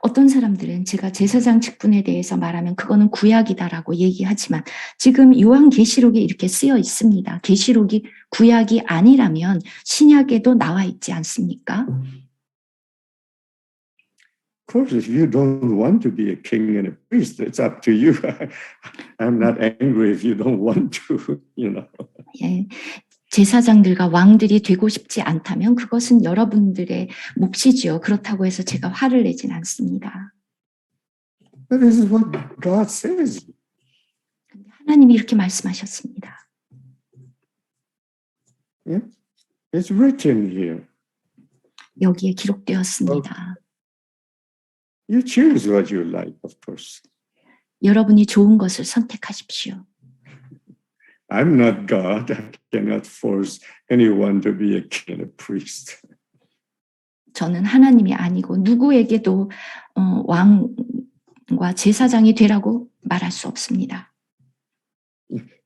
어떤 사람들은 제가 제사장 직분에 대해서 말하면 그거는 구약이다라고 얘기하지만 지금 요한계시록에 이렇게 쓰여 있습니다. 계시록이 구약이 아니라면 신약에도 나와 있지 않습니까? Of course, if you don't want to be a king and a priest, it's up to you. I'm not angry if you don't want to, you know. 예, 제사장들과 왕들이 되고 싶지 않다면 그것은 여러분들의 몫이지요. 그렇다고 해서 제가 화를 내진 않습니다. But this is what God says. 하나님이 이렇게 말씀하셨습니다. Yeah? It's written here. 여기에 기록되었습니다. You choose what you like, of course. 여러분이 좋은 것을 선택하십시오. I'm not God. I cannot force anyone to be a king and a priest. 저는 하나님이 아니고 누구에게도 왕과 제사장이 되라고 말할 수 없습니다.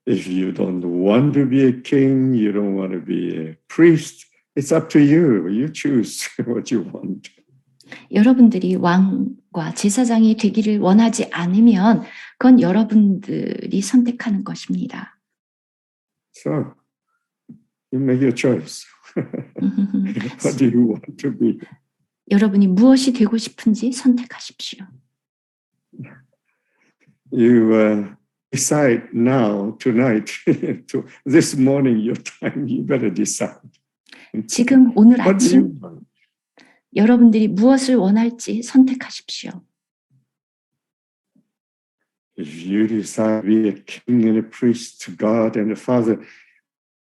If you don't want to be a king, you don't want to be a priest, it's up to you. You choose what you want. 여러분들이 왕과 제사장이 되기를 원하지 않으면 그건 여러분들이 선택하는 것입니다. So, you make your choice. What do you want to be? 여러분이 무엇이 되고 싶은지 선택하십시오. You decide now, tonight, to this morning, your time, you better decide. 지금 오늘 What do you 아침 want? 여러분들이 무엇을 원할지 선택하십시오. If you decide to be a king and a priest to God and the Father,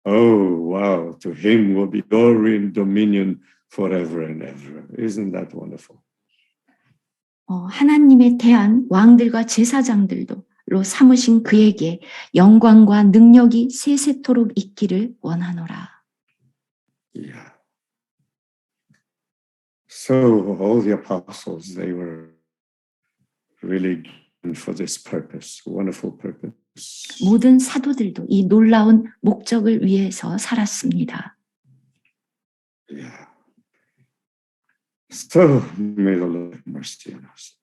oh, wow, to him will be glory and dominion forever and ever. Isn't that wonderful? 하나님에 대한 왕들과 제사장들로 삼으신 그에게 영광과 능력이 세세토록 있기를 원하노라. Yeah. So all the apostles, they were really given for this purpose, wonderful purpose. 모든 사도들도 이 놀라운 목적을 위해서 살았습니다. Yeah. So may the Lord have mercy on us.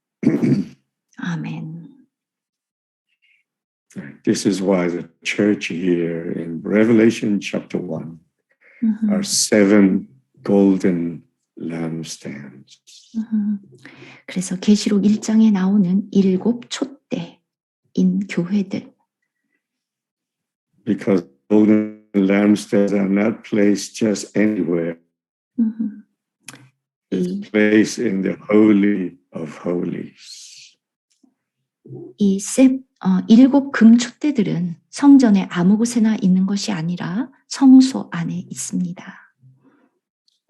아멘. This is why the church here in Revelation chapter 1 are 7 golden lampstands. 그래서 계시록 1장에 나오는 7 촛대인 교회들. Because golden lampstands are not placed just anywhere. It's placed in the Holy of Holies. 이 7 금 촛대들은 성전에 아무 곳에나 있는 것이 아니라 성소 안에 있습니다.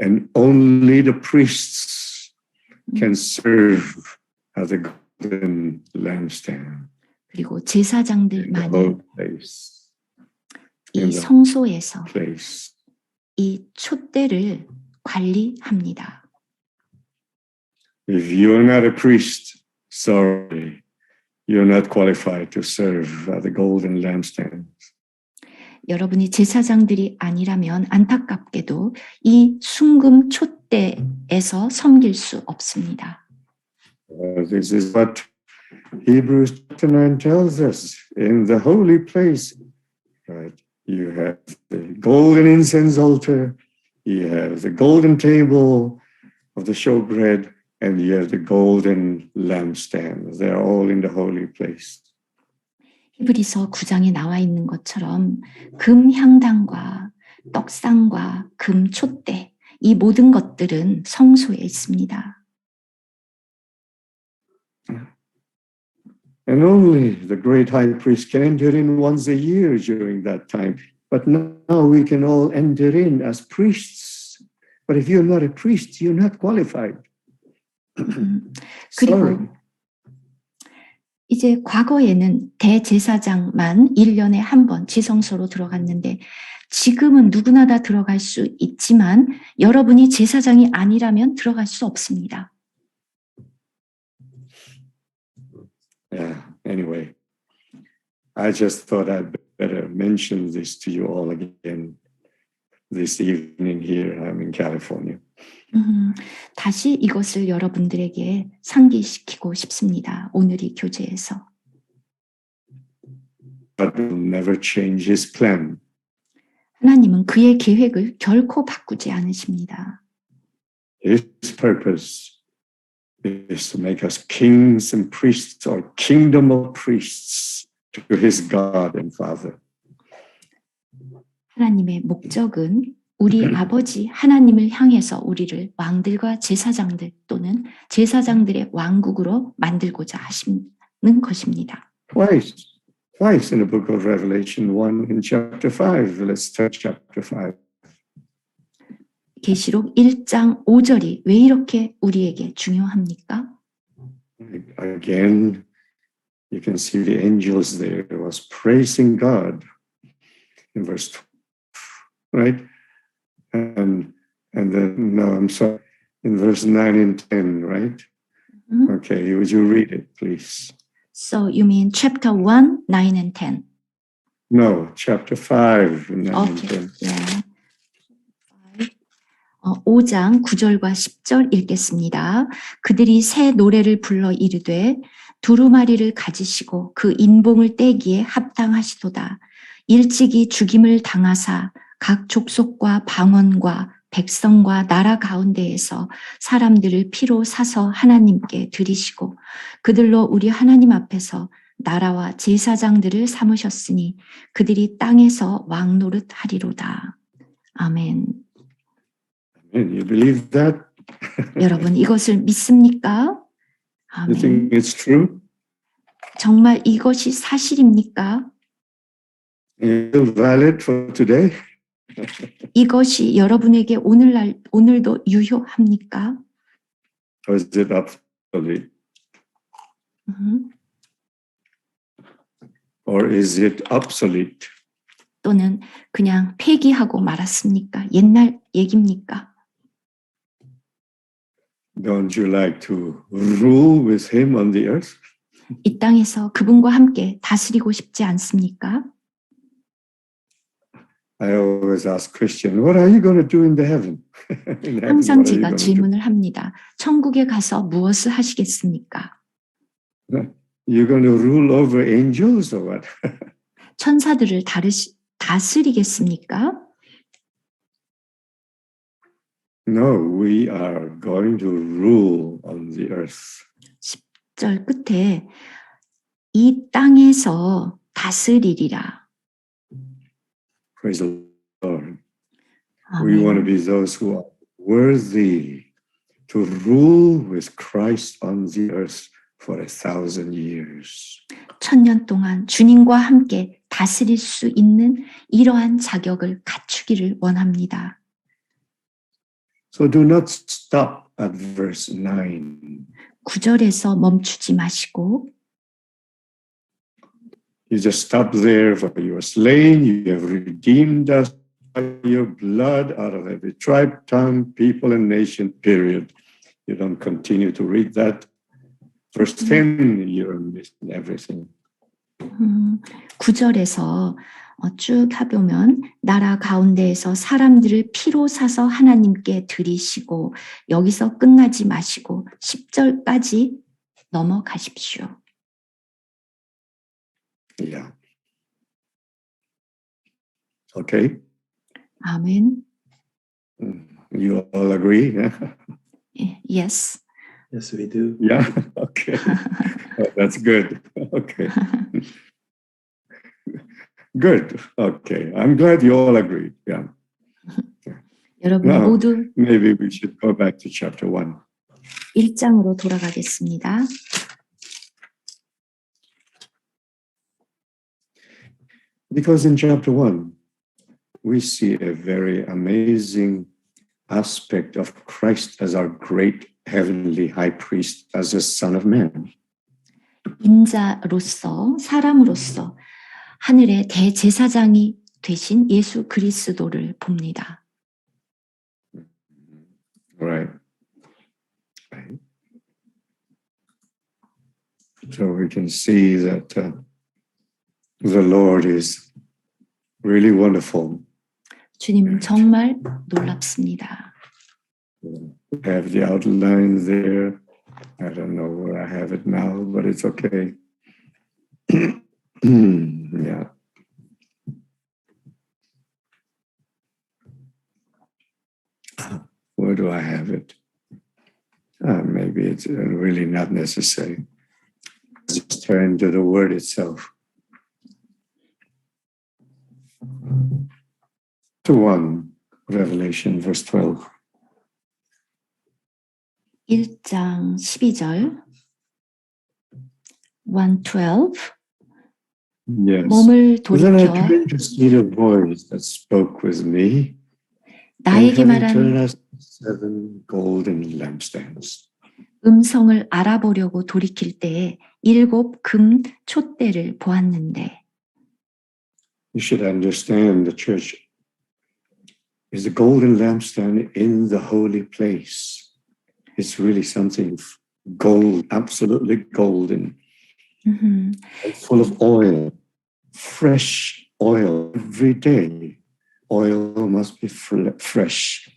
And only the priests can serve as a golden lampstand. 그리고 제사장들만이 이 In 성소에서 place. 이 촛대를 관리합니다. If you are not a priest, sorry, you're not qualified to serve at the golden lampstand. 여러분이 제사장들이 아니라면 안타깝게도 이 순금 촛대에서 섬길 수 없습니다. This is what Hebrews chapter 9 tells us. In the holy place, right, you have the golden incense altar, you have the golden table of the showbread, and you have the golden lampstand. They're all in the holy place. 히브리서 9장에 나와 있는 것처럼 금 향단과 떡상과 금 촛대 이 모든 것들은 성소에 있습니다. And only the great high priest can enter in once a year during that time. But now we can all enter in as priests. But if you're not a priest, you're not qualified. 그리고 이제 과거에는 대제사장만 1년에 한 번 지성소로 들어갔는데 지금은 누구나 다 들어갈 수 있지만 여러분이 제사장이 아니라면 들어갈 수 없습니다. Yeah, anyway, I just thought I'd better mention this to you all again this evening here. I'm in California. 다시 이것을 여러분들에게 상기시키고 싶습니다. 오늘이 교제에서. God will never change his plan. 하나님은 그의 계획을 결코 바꾸지 않으십니다. His purpose is to make us kings and priests or kingdom of priests to his God and Father. 하나님의 목적은 우리 아버지 하나님을 향해서 우리를 왕들과 제사장들 또는 제사장들의 왕국으로 만들고자 하시는 것입니다. Twice in the book of Revelation, one in chapter 5. Let's start chapter 5. 계시록 1장 5절이 왜 이렇게 우리에게 중요합니까? Again, you can see the angels there was praising God in verse 2, right? And then, no, I'm sorry, in verse 9 and 10, right? Okay, would you read it, please? So you mean chapter 1, 9 and 10? No, chapter 5, 9 and 10. Yeah. 5장 9절과 10절 읽겠습니다. 그들이 새 노래를 불러 이르되 두루마리를 가지시고 그 인봉을 떼기에 합당하시도다. 일찍이 죽임을 당하사 각 족속과 방언과 백성과 나라 가운데에서 사람들을 피로 사서 하나님께 드리시고 그들로 우리 하나님 앞에서 나라와 제사장들을 삼으셨으니 그들이 땅에서 왕노릇 하리로다. 아멘. You believe that? 여러분 이것을 믿습니까? You think it's true? 정말 이것이 사실입니까? Is it valid for today? 이것이 여러분에게 오늘도 유효합니까? Or is it obsolete? Or is it obsolete? 또는 그냥 폐기하고 말았습니까? 옛날 얘기입니까? Don't you like to rule with him on the earth? 이 땅에서 그분과 함께 다스리고 싶지 않습니까? I always ask Christian, what are you going to do in the heaven? 항상 제가 질문을 합니다. 천국에 가서 무엇을 하시겠습니까? You're going to rule over angels or what? 천사들을 다스리겠습니까? No, we are going to rule on the earth. 10절 끝에 이 땅에서 다스리리라. Praise the Lord. 아멘. We want to be those who are worthy to rule with Christ on the earth for 1,000 years. 1000년 동안 주님과 함께 다스릴 수 있는 이러한 자격을 갖추기를 원합니다. So do not stop at verse 9. 9절에서 멈추지 마시고 You just stop there, for you are slain, you have redeemed us by your blood out of every tribe, tongue, people, and nation, period. You don't continue to read that. Verse 10, you're missing everything. 9절에서 쭉 해보면 나라 가운데에서 사람들을 피로 사서 하나님께 드리시고 여기서 끝나지 마시고 10절까지 넘어가십시오. Yeah. Okay. 아멘. You all agree? Yes. Yes, we do. Yeah. Okay. That's good. Okay. Good. Okay. I'm glad you all agree. Yeah. 여러분 Now, 모두 maybe we should go back to chapter 1. 1장으로 돌아가겠습니다. Because in chapter 1, we see a very amazing aspect of Christ as our great heavenly high priest, as the Son of Man. 인자로서 사람으로서 하늘의 대제사장이 되신 예수 그리스도를 봅니다. Right. So we can see that the Lord is really wonderful. 주님 정말 놀랍습니다. Have the outline there. I don't know where I have it now, but it's okay. Yeah. Where do I have it? Maybe it's really not necessary. Just turn to the word itself. To 1, Revelation, verse 12. 1장 12절 1:12 Yes. 몸을 Then I 돌이켜 turned to see the voice that spoke with me. 나에게 And having turned 말한 us 7 golden lampstands. 음성을 알아보려고 돌이킬 때에 7 금 촛대를 보았는데 You should understand the church is a golden lampstand in the holy place. It's really something gold, absolutely golden, and full of oil, fresh oil every day. Oil must be fresh.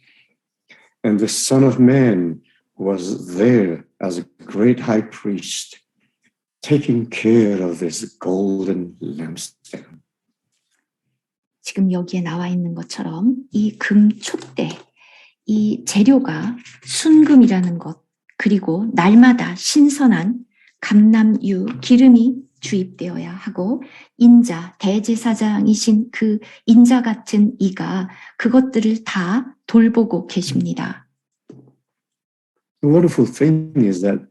And the Son of Man was there as a great high priest, taking care of this golden lampstand. 지금 여기에 나와 있는 것처럼 이 금 촛대, 이 재료가 순금이라는 것, 그리고 날마다 신선한 감람유 기름이 주입되어야 하고 인자, 대제사장이신 그 인자 같은 이가 그것들을 다 돌보고 계십니다. The wonderful thing is that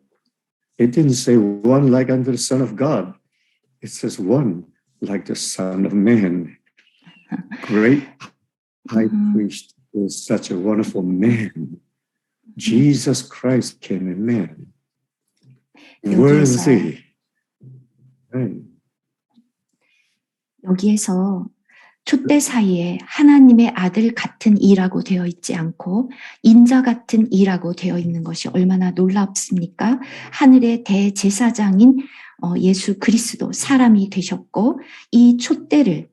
it didn't say one like unto the Son of God. It says one like the Son of Man. Great high priest is such a wonderful man. Jesus Christ came a man. Worthy. Right. 여기에서 촛대 사이에 하나님의 아들 같은 이라고 되어 있지 않고 인자 같은 이라고 되어 있는 것이 얼마나 놀랍습니까? 하늘의 대제사장인 예수 그리스도 사람이 되셨고 이 촛대를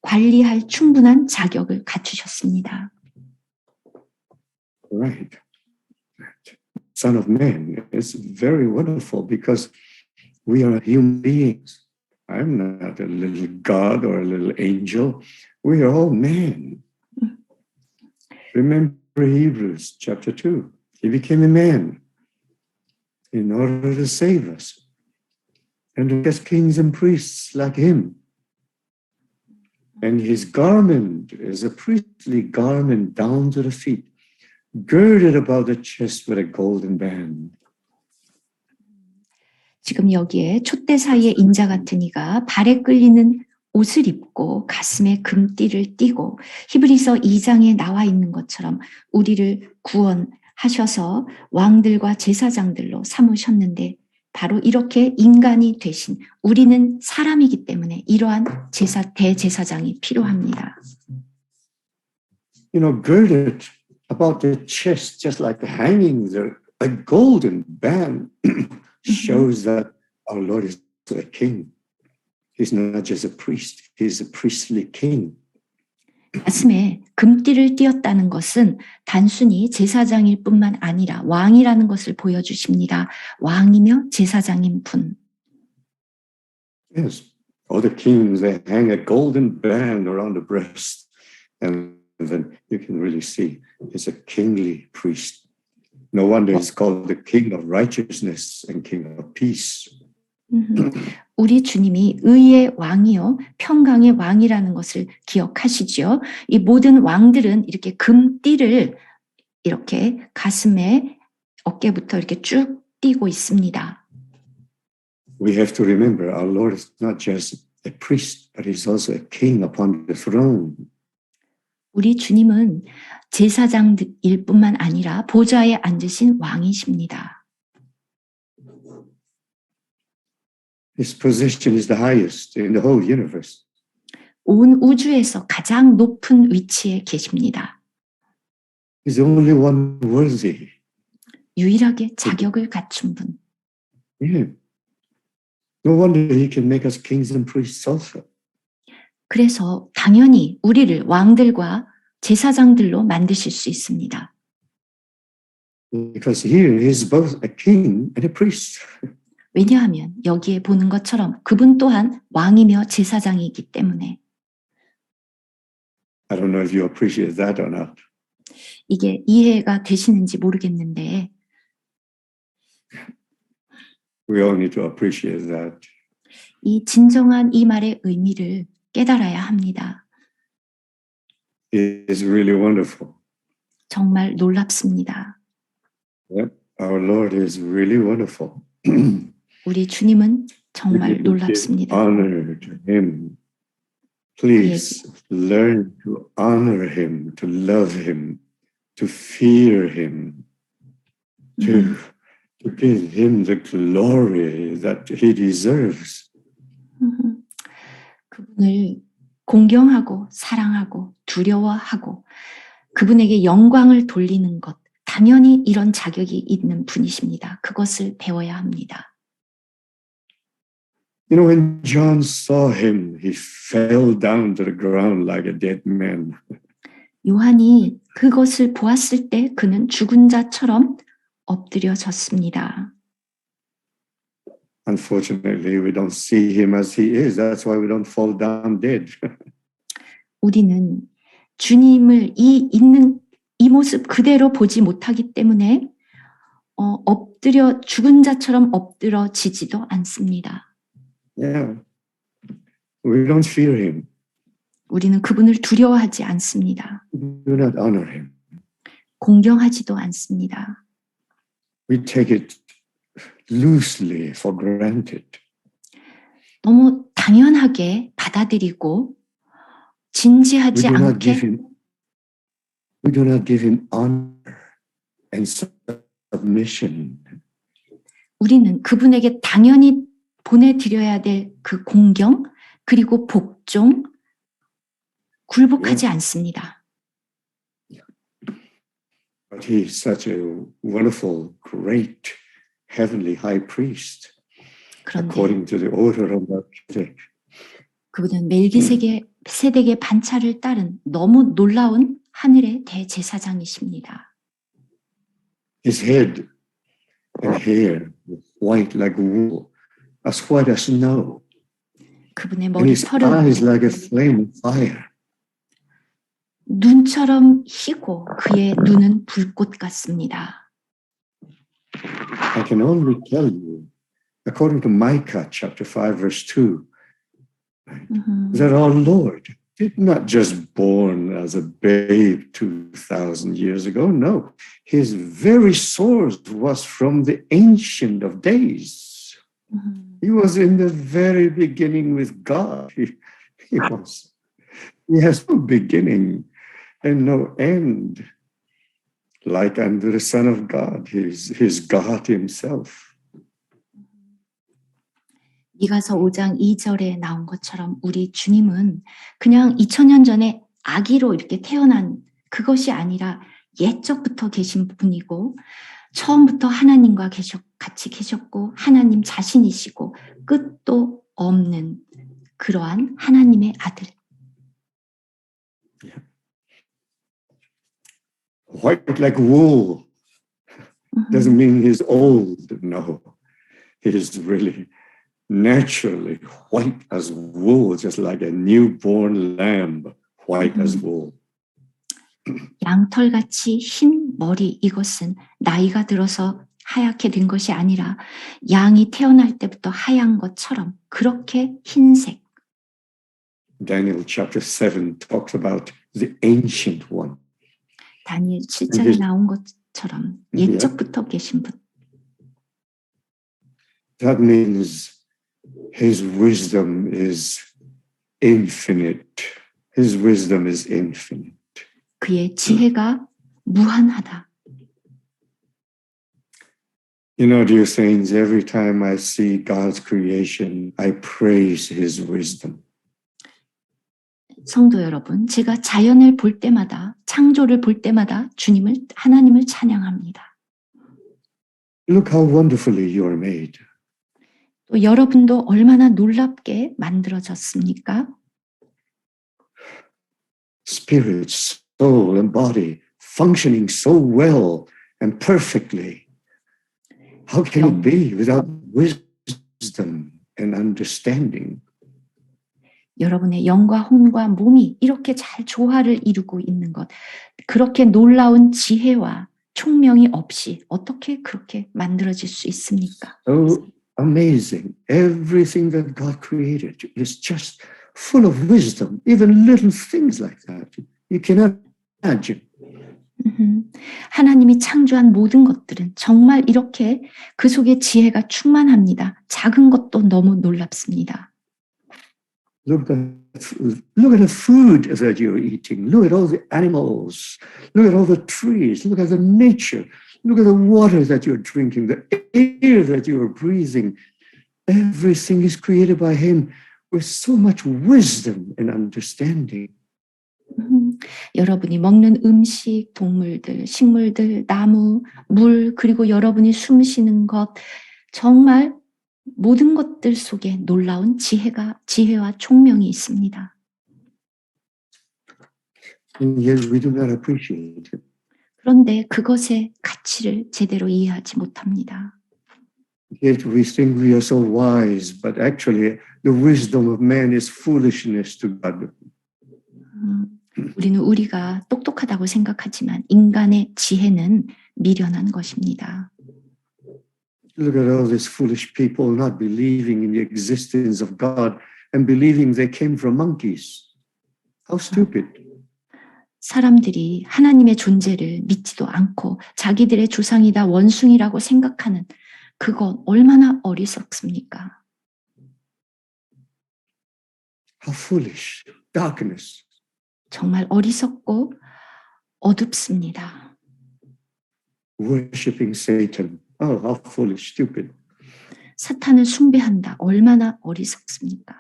관리할 충분한 자격을 갖추셨습니다. Right. Son of Man is very wonderful because we are human beings. I'm not a little God or a little angel. We are all men. Remember Hebrews chapter 2. He became a man in order to save us and to get kings and priests like him. And his garment is a priestly garment down to the feet, girded about the chest with a golden band. 지금 여기에 촛대 사이에 인자 같은 이가 발에 끌리는 옷을 입고 가슴에 금띠를 띠고 히브리서 2장에 나와 있는 것처럼 우리를 구원하셔서 왕들과 제사장들로 삼으셨는데 바로 이렇게 인간이 되신 우리는 사람이기 때문에 이러한 대제사장이 필요합니다. You know, girded about the chest, just like hanging there, a golden band shows that our Lord is a king. He's not just a priest, he's a priestly king. 가슴에 금띠를 띄었다는 것은 단순히 제사장일 뿐만 아니라 왕이라는 것을 보여주십니다. 왕이며 제사장인 분. Yes, all the kings, they hang a golden band around the breast, and then you can really see he's a kingly priest. No wonder he's called the king of righteousness and king of peace. 우리 주님이 의의 왕이요 평강의 왕이라는 것을 기억하시죠. 이 모든 왕들은 이렇게 금띠를 이렇게 가슴에 어깨부터 이렇게 쭉 띄고 있습니다. We have to remember our Lord is not just a priest, but he's also a king upon the throne. 우리 주님은 제사장일 뿐만 아니라 보좌에 앉으신 왕이십니다. His position is the highest in the whole universe. 온 우주에서 가장 높은 위치에 계십니다. He's the only one worthy. 유일하게 자격을 갖춘 분. Yeah. No wonder he can make us kings and priests also. 그래서 당연히 우리를 왕들과 제사장들로 만드실 수 있습니다. Because here he is both a king and a priest. 왜냐하면 여기에 보는 것처럼 그분 또한 왕이며 제사장이기 때문에. I don't know if you appreciate that or not. 이게 이해가 되시는지 모르겠는데 We all need to appreciate that. 이 진정한 이 말의 의미를 깨달아야 합니다. It is really wonderful. 정말 놀랍습니다. Yep. Our Lord is really wonderful. 우리 주님은 정말 놀랍습니다. Honor to him. Please learn to honor him, to love him, to fear him, to give him the glory that he deserves. 그분을 공경하고 사랑하고 두려워하고 그분에게 영광을 돌리는 것, 당연히 이런 자격이 있는 분이십니다. 그것을 배워야 합니다. You know, when John saw him, he fell down to the ground like a dead man. 요한이 그것을 보았을 때 그는 죽은 자처럼 엎드려졌습니다. Unfortunately, we don't see him as he is. That's why we don't fall down dead. 우리는 주님을 이 모습 그대로 보지 못하기 때문에 죽은 자처럼 엎드러지지도 않습니다. Yeah, we don't fear him. 우리는 그분을 두려워하지 않습니다. We do not honor him. 공경하지도 않습니다. We take it loosely for granted. 너무 당연하게 받아들이고 진지하지 않게 we do not give him honor and submission. 우리는 그분에게 당연히 보내드려야 될 그 공경 그리고 복종 굴복하지 않습니다. But he is such a wonderful, great, heavenly high priest, according to the order of Melchizedek. 그분은 멜기세덱의 반차를 따른 너무 놀라운 하늘의 대제사장이십니다. His head and hair was white like wool, as white as snow. 그분의 And his 머리털은 eyes like a flame of fire. 눈처럼 희고 그의 눈은 불꽃 같습니다. I can only tell you, according to Micah chapter 5, verse 2, that our Lord did not just born as a babe 2,000 years ago. No, his very source was from the Ancient of Days. He was in the very beginning with God. He has no beginning and no end. Like unto the Son of God, he's God himself. 미가서 5장 2절에 나온 것처럼 우리 주님은 그냥 2000년 전에 아기로 이렇게 태어난 그것이 아니라 옛적부터 계신 분이고 처음부터 하나님과 같이 계셨고 하나님 자신이시고 끝도 없는 그러한 하나님의 아들. White like wool doesn't mean he's old. No, he is really naturally white as wool, just like a newborn lamb, white as wool. 양털같이 흰 머리, 이것은 나이가 들어서 하얗게 된 것이 아니라 양이 태어날 때부터 하얀 것처럼 그렇게 흰색. Daniel chapter 7 talks about the ancient one. 다니엘 7장에 나온 것처럼 옛적부터 계신 분. That means his wisdom is infinite. His wisdom is infinite. 그의 지혜가 무한하다. You know, dear saints, every time I see God's creation, I praise his wisdom. 성도 여러분, 제가 자연을 볼 때마다, 창조를 볼 때마다 하나님을 찬양합니다. Look how wonderfully you are made. 또 여러분도 얼마나 놀랍게 만들어졌습니까? Spirit, soul, and body functioning so well and perfectly. How can it be without wisdom and understanding? 여러분의 영과 혼과 몸이 이렇게 잘 조화를 이루고 있는 것, 그렇게 놀라운 지혜와 총명이 없이 어떻게 그렇게 만들어질 수 있습니까? So amazing. Everything that God created is just full of wisdom, even little things like that. You cannot imagine. 하나님이 창조한 모든 것들은 정말 이렇게 그 속에 지혜가 충만합니다. 작은 것도 너무 놀랍습니다. Look at the food that you're eating. Look at all the animals. Look at all the trees. Look at the nature. Look at the water that you're drinking, the air that you are breathing. Everything is created by him with so much wisdom and understanding. 여러분이 먹는 음식, 동물들, 식물들, 나무, 물, 그리고 여러분이 숨 쉬는 것, 정말 모든 것들 속에 놀라운 지혜와 총명이 있습니다. And yet we do not appreciate it. 그런데 그것의 가치를 제대로 이해하지 못합니다. Yet we think we are so wise, but actually the wisdom of man is foolishness to God. 우리는 우리가 똑똑하다고 생각하지만 인간의 지혜는 미련한 것입니다. Look at all these foolish people not believing in the existence of God and believing they came from monkeys. How stupid. 사람들이 하나님의 존재를 믿지도 않고 자기들의 조상이다 원숭이라고 생각하는 그건 얼마나 어리석습니까? How foolish. Darkness. 정말 어리석고 어둡습니다. Worshipping Satan. Oh, how foolish, stupid. 사탄을 숭배한다. 얼마나 어리석습니까?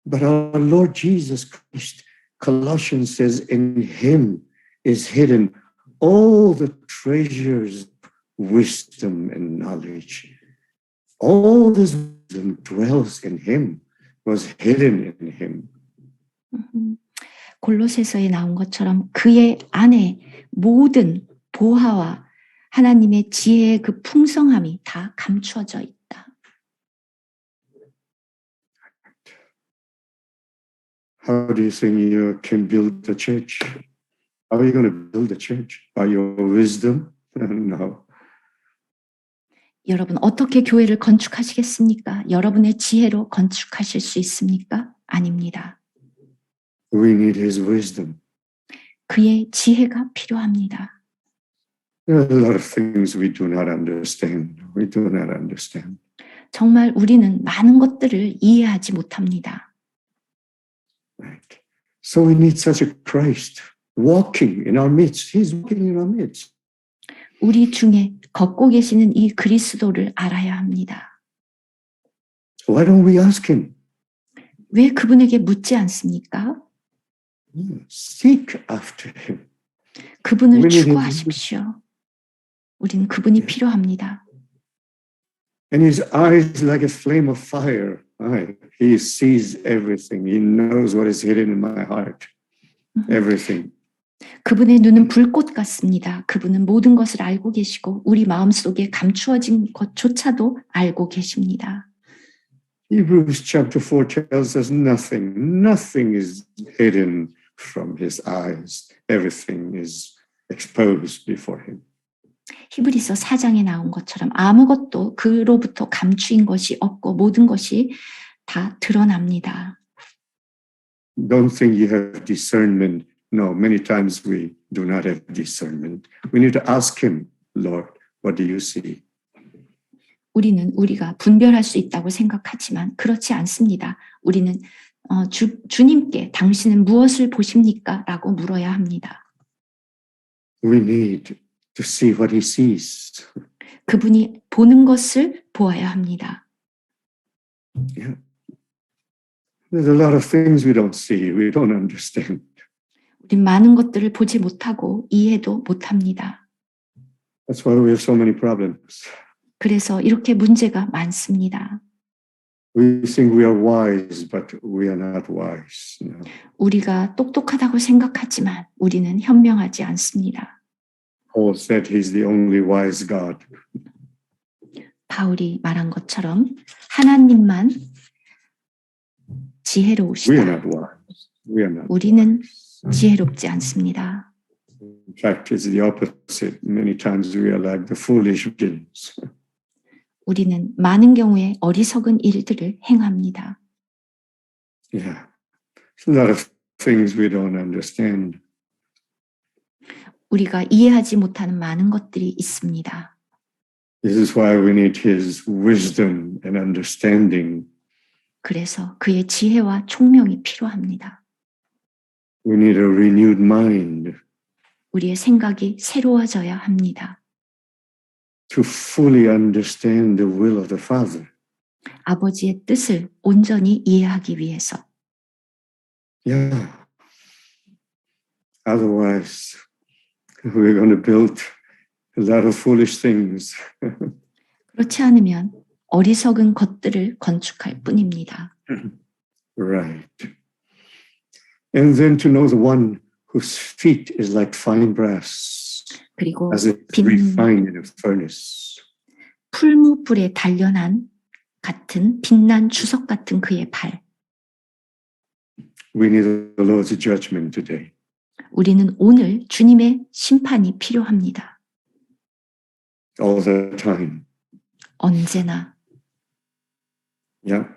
But our Lord Jesus Christ, Colossians says, in him is hidden all the treasures, wisdom and knowledge. All this wisdom dwells in him, was hidden in him. 골로새서에 나온 것처럼 그의 안에 모든 보화와 하나님의 지혜의 그 풍성함이 다 감추어져 있다. How do you think you can build the church? How are you going to build the church? By your wisdom? No. 여러분 어떻게 교회를 건축하시겠습니까? 여러분의 지혜로 건축하실 수 있습니까? 아닙니다. We need his wisdom. 그의 지혜가 필요합니다. There are a lot of things we do not understand. We do not understand. 정말 우리는 많은 것들을 이해하지 못합니다. Right. So we need such a Christ walking in our midst. He's walking in our midst. 우리 중에 걷고 계시는 이 그리스도를 알아야 합니다. Why don't we ask him? 왜 그분에게 묻지 않습니까? Seek after him. 그분을 We need his 추구하십시오. 우리는 그분이 필요합니다. And his eyes like a flame of fire. He sees everything. He knows what is hidden in my heart. Everything. 그분의 눈은 불꽃 같습니다. 그분은 모든 것을 알고 계시고 우리 마음속에 감추어진 것조차도 알고 계십니다. Hebrews chapter 4 tells us nothing is hidden from his eyes. Everything is exposed before him. 히브리서 4장에 나온 것처럼 아무것도 그로부터 감추인 것이 없고 모든 것이 다 드러납니다. Don't think you have discernment. No, many times we do not have discernment. We need to ask him, Lord, what do you see? 우리는 우리가 분별할 수 있다고 생각하지만 그렇지 않습니다. 우리는 주님께 당신은 무엇을 보십니까? 라고 물어야 합니다. We need to see what he sees. 그분이 보는 것을 보아야 합니다. Yeah. There's a lot of things we don't see, we don't understand. 우린 많은 것들을 보지 못하고 이해도 못합니다. That's why we have so many problems. 그래서 이렇게 문제가 많습니다. We think we are wise, but we are not wise. No. 우리가 똑똑하다고 생각하지만 우리는 현명하지 않습니다. Paul said he's the only wise God. 바울이 말한 것처럼 하나님만 We are 지혜로우시다. not wise. We are not 우리는 wise. 지혜롭지 않습니다. In fact, it's the opposite. Many times we are like the foolish virgins. 우리는 많은 경우에 어리석은 일들을 행합니다. Yeah. There's a lot of things we don't understand. 우리가 이해하지 못하는 많은 것들이 있습니다. This is why we need his wisdom and understanding. 그래서 그의 지혜와 총명이 필요합니다. We need a renewed mind 우리의 생각이 새로워져야 합니다. to fully understand the will of the Father. 아버지의 뜻을 온전히 이해하기 위해서. Yeah. Otherwise, we're going to build a lot of foolish things. 그렇지 않으면 어리석은 것들을 건축할 뿐입니다. Right. And then to know the one whose feet is like fine brass, 그리고 as it is 빈 refined in a furnace. 풀무불에 단련한 같은 빛난 주석 같은 그의 발. We need the Lord's judgment today. 우리는 오늘 주님의 심판이 필요합니다. All the time. 언제나. Yeah.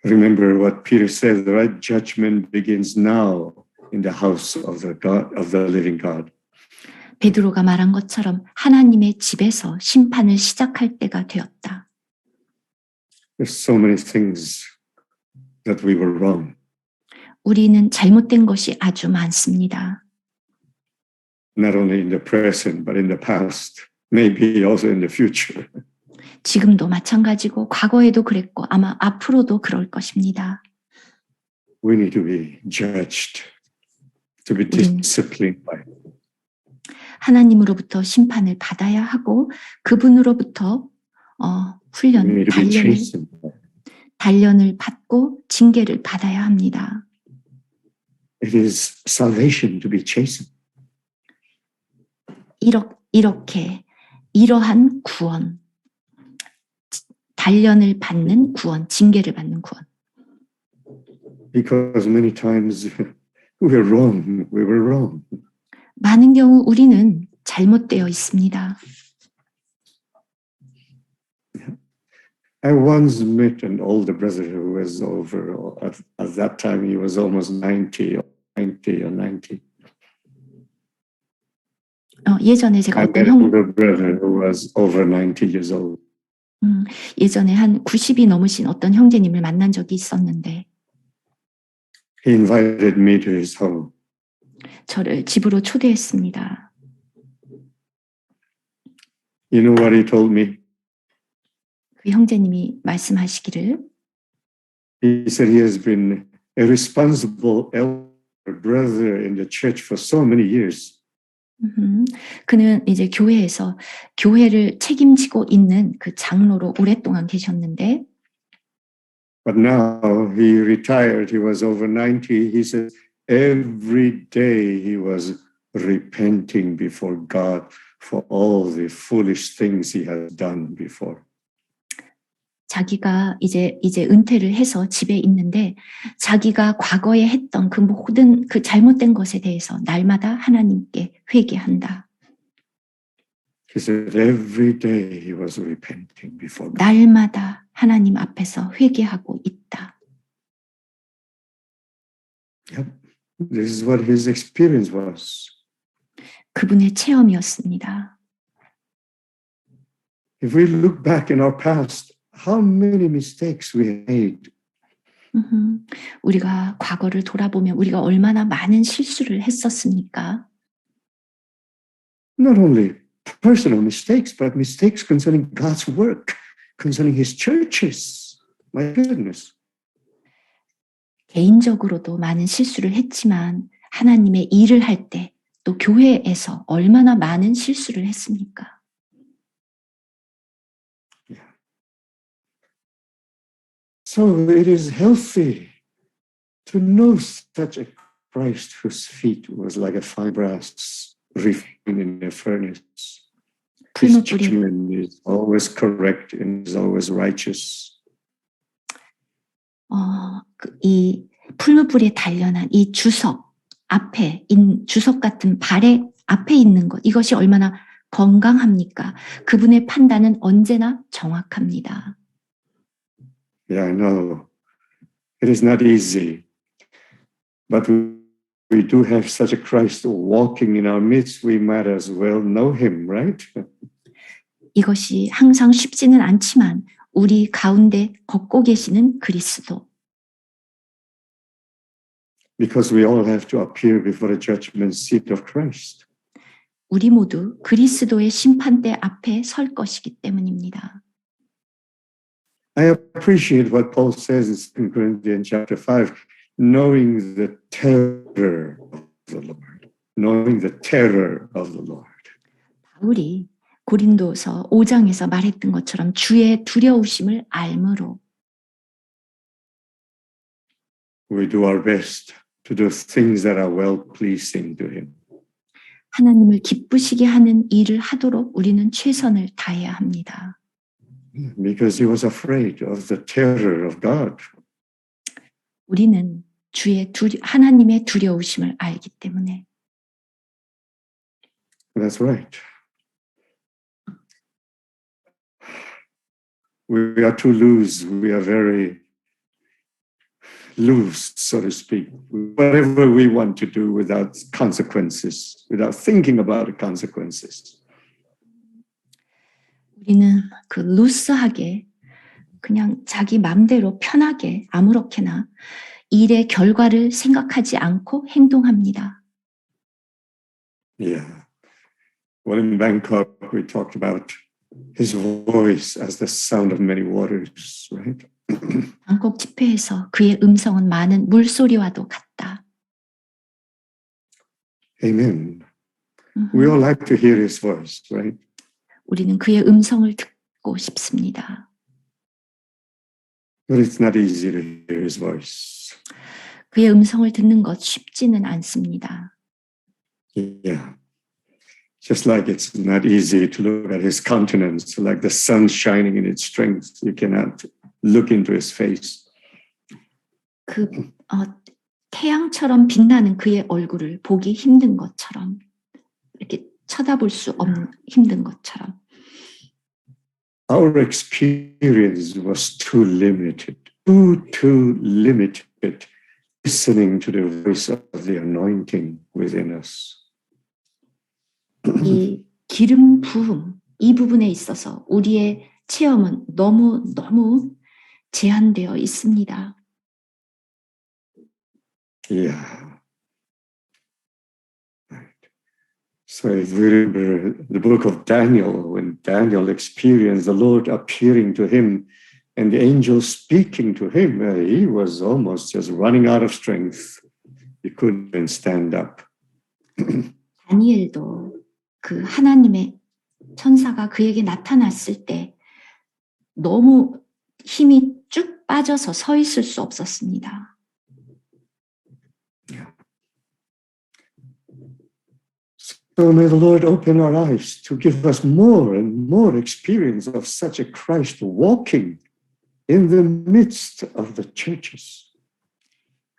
Remember what Peter said, the right judgment begins now in the house of the God, of the living God. 베드로가 말한 것처럼 하나님의 집에서 심판을 시작할 때가 되었다. There's so many things that we were wrong. 우리는 잘못된 것이 아주 많습니다. Not only in the present, but in the past, maybe also in the future. 지금도 마찬가지고 과거에도 그랬고 아마 앞으로도 그럴 것입니다. We need to be judged, to be disciplined by. 하나님으로부터 심판을 받아야 하고 그분으로부터 We need to be chastened. 단련을 받고 징계를 받아야 합니다. It is salvation to be chastened. 이렇게 이러한 구원, 단련을 받는 구원, 징계를 받는 구원. Because many times we were wrong. We were wrong. 많은 경우 우리는 잘못되어 있습니다. I once met an older brother who was over, at that time he was almost 90 or 90. 예전에 제가 I 어떤 met an older brother who was over 90 years old. 예전에 한 90이 넘으신 어떤 형제님을 만난 적이 있었는데 He invited me to his home. 저를 집으로 초대했습니다. You know what he told me? 그 형제님이 말씀하시기를 He said he has been a responsible elder brother in the church for so many years. 그는 이제 교회에서 교회를 책임지고 있는 그 장로로 오랫동안 계셨는데 but now he retired. He was over 90. He said every day he was repenting before God for all the foolish things he had done before. 자기가 이제 은퇴를 해서 집에 있는데 자기가 과거에 했던 그 모든 그 잘못된 것에 대해서 날마다 하나님께 회개한다. He said every day he was repenting before God. 날마다 하나님 앞에서 회개하고 있다. Yep. This is what his experience was. 그분의 체험이었습니다. If we look back in our past, how many mistakes we made. 우리가 과거를 돌아보면 우리가 얼마나 많은 실수를 했었습니까? Not only personal mistakes, but mistakes concerning God's work, concerning his churches. My goodness. 개인적으로도 많은 실수를 했지만 하나님의 일을 할 때 또 교회에서 얼마나 많은 실수를 했습니까? So it is healthy to know such a Christ whose feet was like a fine brass refined in a furnace. His judgment is always correct and is always righteous. 이 풀무불에 단련한 이 주석 앞에 주석 같은 발의 앞에 있는 것 이것이 얼마나 건강합니까? 그분의 판단은 언제나 정확합니다. Yeah, I know. It is not easy. But we do have such a Christ walking in our midst. We might as well know him, right? 이것이 항상 쉽지는 않지만 우리 가운데 걷고 계시는 그리스도. Because we all have to appear before the judgment seat of Christ. 우리 모두 그리스도의 심판대 앞에 설 것이기 때문입니다. I appreciate what Paul says in 2 Corinthians chapter 5, knowing the terror of the Lord. Knowing the terror of the Lord. 바울이 고린도서 5장에서 말했던 것처럼 주의 두려우심을 알므로 We do our best to do things that are well-pleasing to him. 하나님을 기쁘시게 하는 일을 하도록 우리는 최선을 다해야 합니다. Because he was afraid of the terror of God. 우리는 하나님의 두려우심을 알기 때문에. That's right. We are too loose. We are very loose, so to speak. Whatever we want to do without consequences, without thinking about the consequences. 우리는 그 루스하게 그냥 자기 맘대로 편하게 아무렇게나 일의 결과를 생각하지 않고 행동합니다. Yeah. Well, in Bangkok, we talked about his voice as the sound of many waters, right? 방콕 집회에서 그의 음성은 많은 물소리와도 같다. Amen. We all like to hear his voice, right? 우리는 그의 음성을 듣고 싶습니다. But it's not easy to hear his voice. 그의 음성을 듣는 것 쉽지는 않습니다. Yeah. Just like it's not easy to look at his countenance, like the sun shining in its strength. You cannot look into his face. 태양처럼 빛나는 그의 얼굴을 보기 힘든 것처럼 이렇게 쳐다볼 수 없는 힘든 것처럼. Our experience was too limited, too limited, listening to the voice of the anointing within us. 이 기름 부음 이 부분에 있어서 우리의 체험은 너무 제한되어 있습니다. Yeah. So if we remember the book of Daniel, when Daniel experienced the Lord appearing to him and the angel speaking to him, he was almost just running out of strength. He couldn't even stand up. 다니엘도 그 하나님의 천사가 그에게 나타났을 때 너무 힘이 쭉 빠져서 서 있을 수 없었습니다. So may the Lord open our eyes to give us more and more experience of such a Christ walking in the midst of the churches.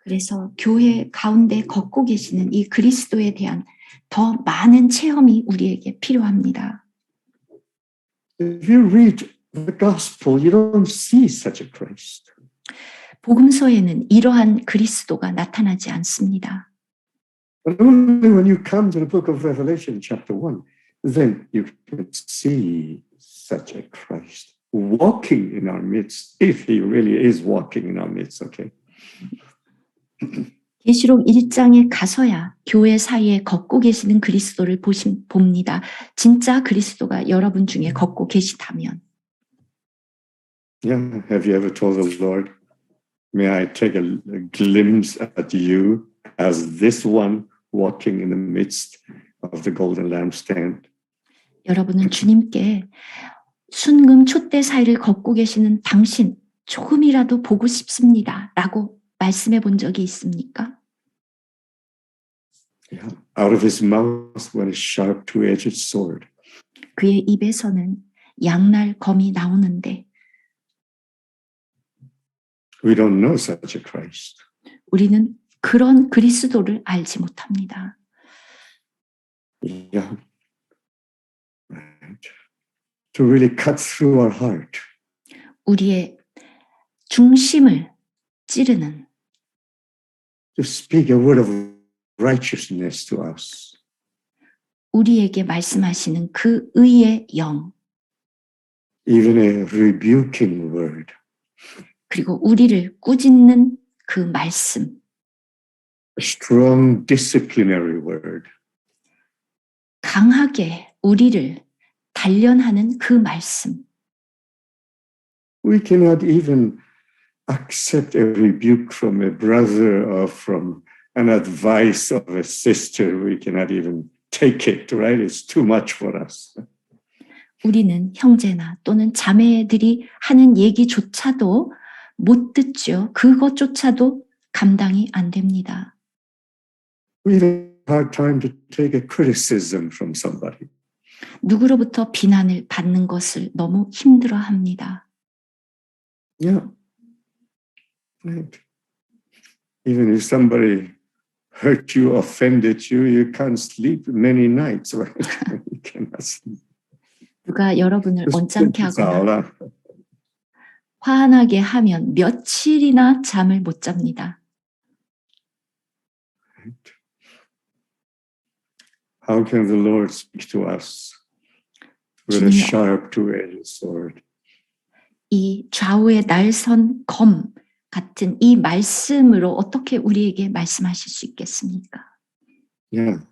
그래서 교회 가운데 걷고 계시는 이 그리스도에 대한 더 많은 체험이 우리에게 필요합니다. If you read the gospel, you don't see such a Christ. 복음서에는 이러한 그리스도가 나타나지 않습니다. But only when you come to the book of Revelation, chapter 1, then you can see such a Christ walking in our midst, if he really is walking in our midst, okay? 계시록 1장에 가서야 교회 사이에 걷고 계시는 그리스도를 봅니다. 진짜 그리스도가 여러분 중에 걷고 계시다면. Yeah, have you ever told the Lord, may I take a glimpse at you as this one walking in the midst of the golden lampstand? 여러분은 주님께 순금 촛대 사이를 걷고 계시는 당신 조금이라도 보고 싶습니다. 라고 말씀해 본 적이 있습니까? Yeah. Out of his mouth went a sharp two-edged sword. 그의 입에서는 양날 검이 나오는데 We don't know such a Christ. 우리는 그런 그리스도를 알지 못합니다. Yeah. Right. To really cut through our heart. 우리의 중심을 찌르는 To speak a word of righteousness to us. 우리에게 말씀하시는 그 의의 영 Even a rebuking word. 그리고 우리를 꾸짖는 그 말씀 A strong disciplinary word. 강하게 우리를 단련하는 그 말씀 We cannot even accept a rebuke from a brother or from an advice of a sister. We cannot even take it, right? It's too much for us. 우리는 형제나 또는 자매들이 하는 얘기조차도 못 듣죠. 그것조차도 감당이 안 됩니다. We have a hard time to take a criticism from somebody. 누구로부터 비난을 받는 것을 너무 힘들어합니다. Yeah. Right. Even if somebody hurt you, offended you, you can't sleep many nights, right? You cannot sleep. 누가 여러분을 언짢게 하거나 Right. 화나게 하면 며칠이나 잠을 못 잡니다. How can the Lord speak to us with a sharp two-edged sword? 이 좌우의 날선 검 같은 이 말씀으로 어떻게 우리에게 말씀하실 수 있겠습니까? Yeah.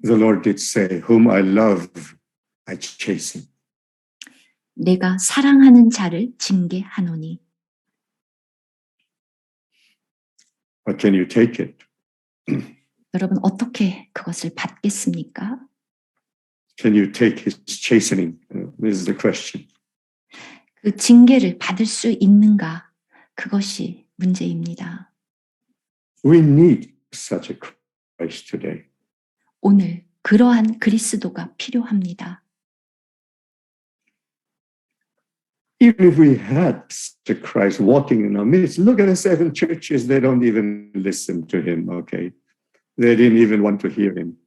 The Lord did say, whom I love, I chasten. 내가 사랑하는 자를 징계하노니. But can you take it? 여러분 어떻게 그것을 받겠습니까? Can you take his chastening? This is the question. 그 징계를 받을 수 있는가? 그것이 문제입니다. We need such a Christ today. 오늘 그러한 그리스도가 필요합니다. Even if we had such a Christ walking in our midst, look at the 7 churches, they don't even listen to him, okay? They didn't even want to hear him.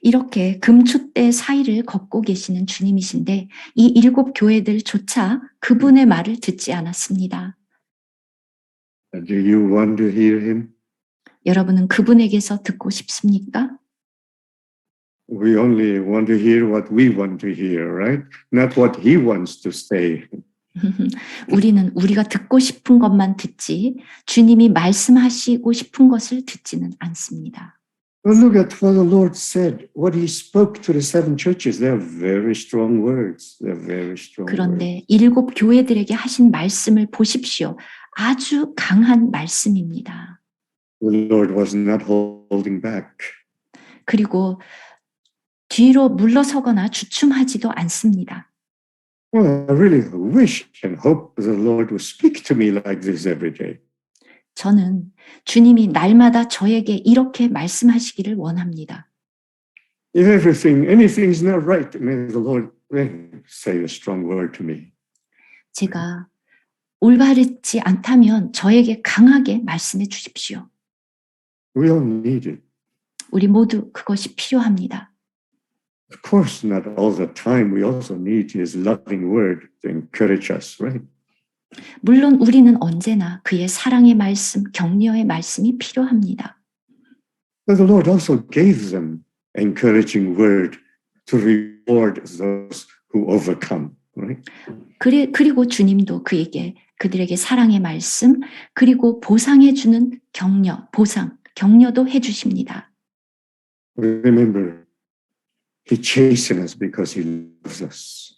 이렇게 금촛대 사이를 걷고 계시는 주님이신데 이 7 교회들조차 그분의 말을 듣지 않았습니다. Do you want to hear him? 여러분은 그분에게서 듣고 싶습니까? We only want to hear what we want to hear, right? Not what he wants to say. 우리는 우리가 듣고 싶은 것만 듣지 주님이 말씀하시고 싶은 것을 듣지는 않습니다. Well, look at what the Lord said. What he spoke to the 7 churches. They are very strong words. They're very strong 그런데 words. 7 교회들에게 하신 말씀을 보십시오. 아주 강한 말씀입니다. The Lord was not holding back. 그리고 뒤로 물러서거나 주춤하지도 않습니다. Well, I really wish and hope the Lord would speak to me like this every day. 저는 주님이 날마다 저에게 이렇게 말씀하시기를 원합니다. If anything's not right, may the Lord say a strong word to me. 제가 올바르지 않다면 저에게 강하게 말씀해 주십시오. We all need it. 우리 모두 그것이 필요합니다. Of course, not all the time. We also need His loving word to encourage us, right? 물론 우리는 언제나 그의 사랑의 말씀, 격려의 말씀이 필요합니다. But the Lord also gave them encouraging word to reward those who overcome, right? 그리고 주님도 그들에게 사랑의 말씀, 그리고 보상해 주는 격려도 해 주십니다. Remember, He chastens us because He loves us.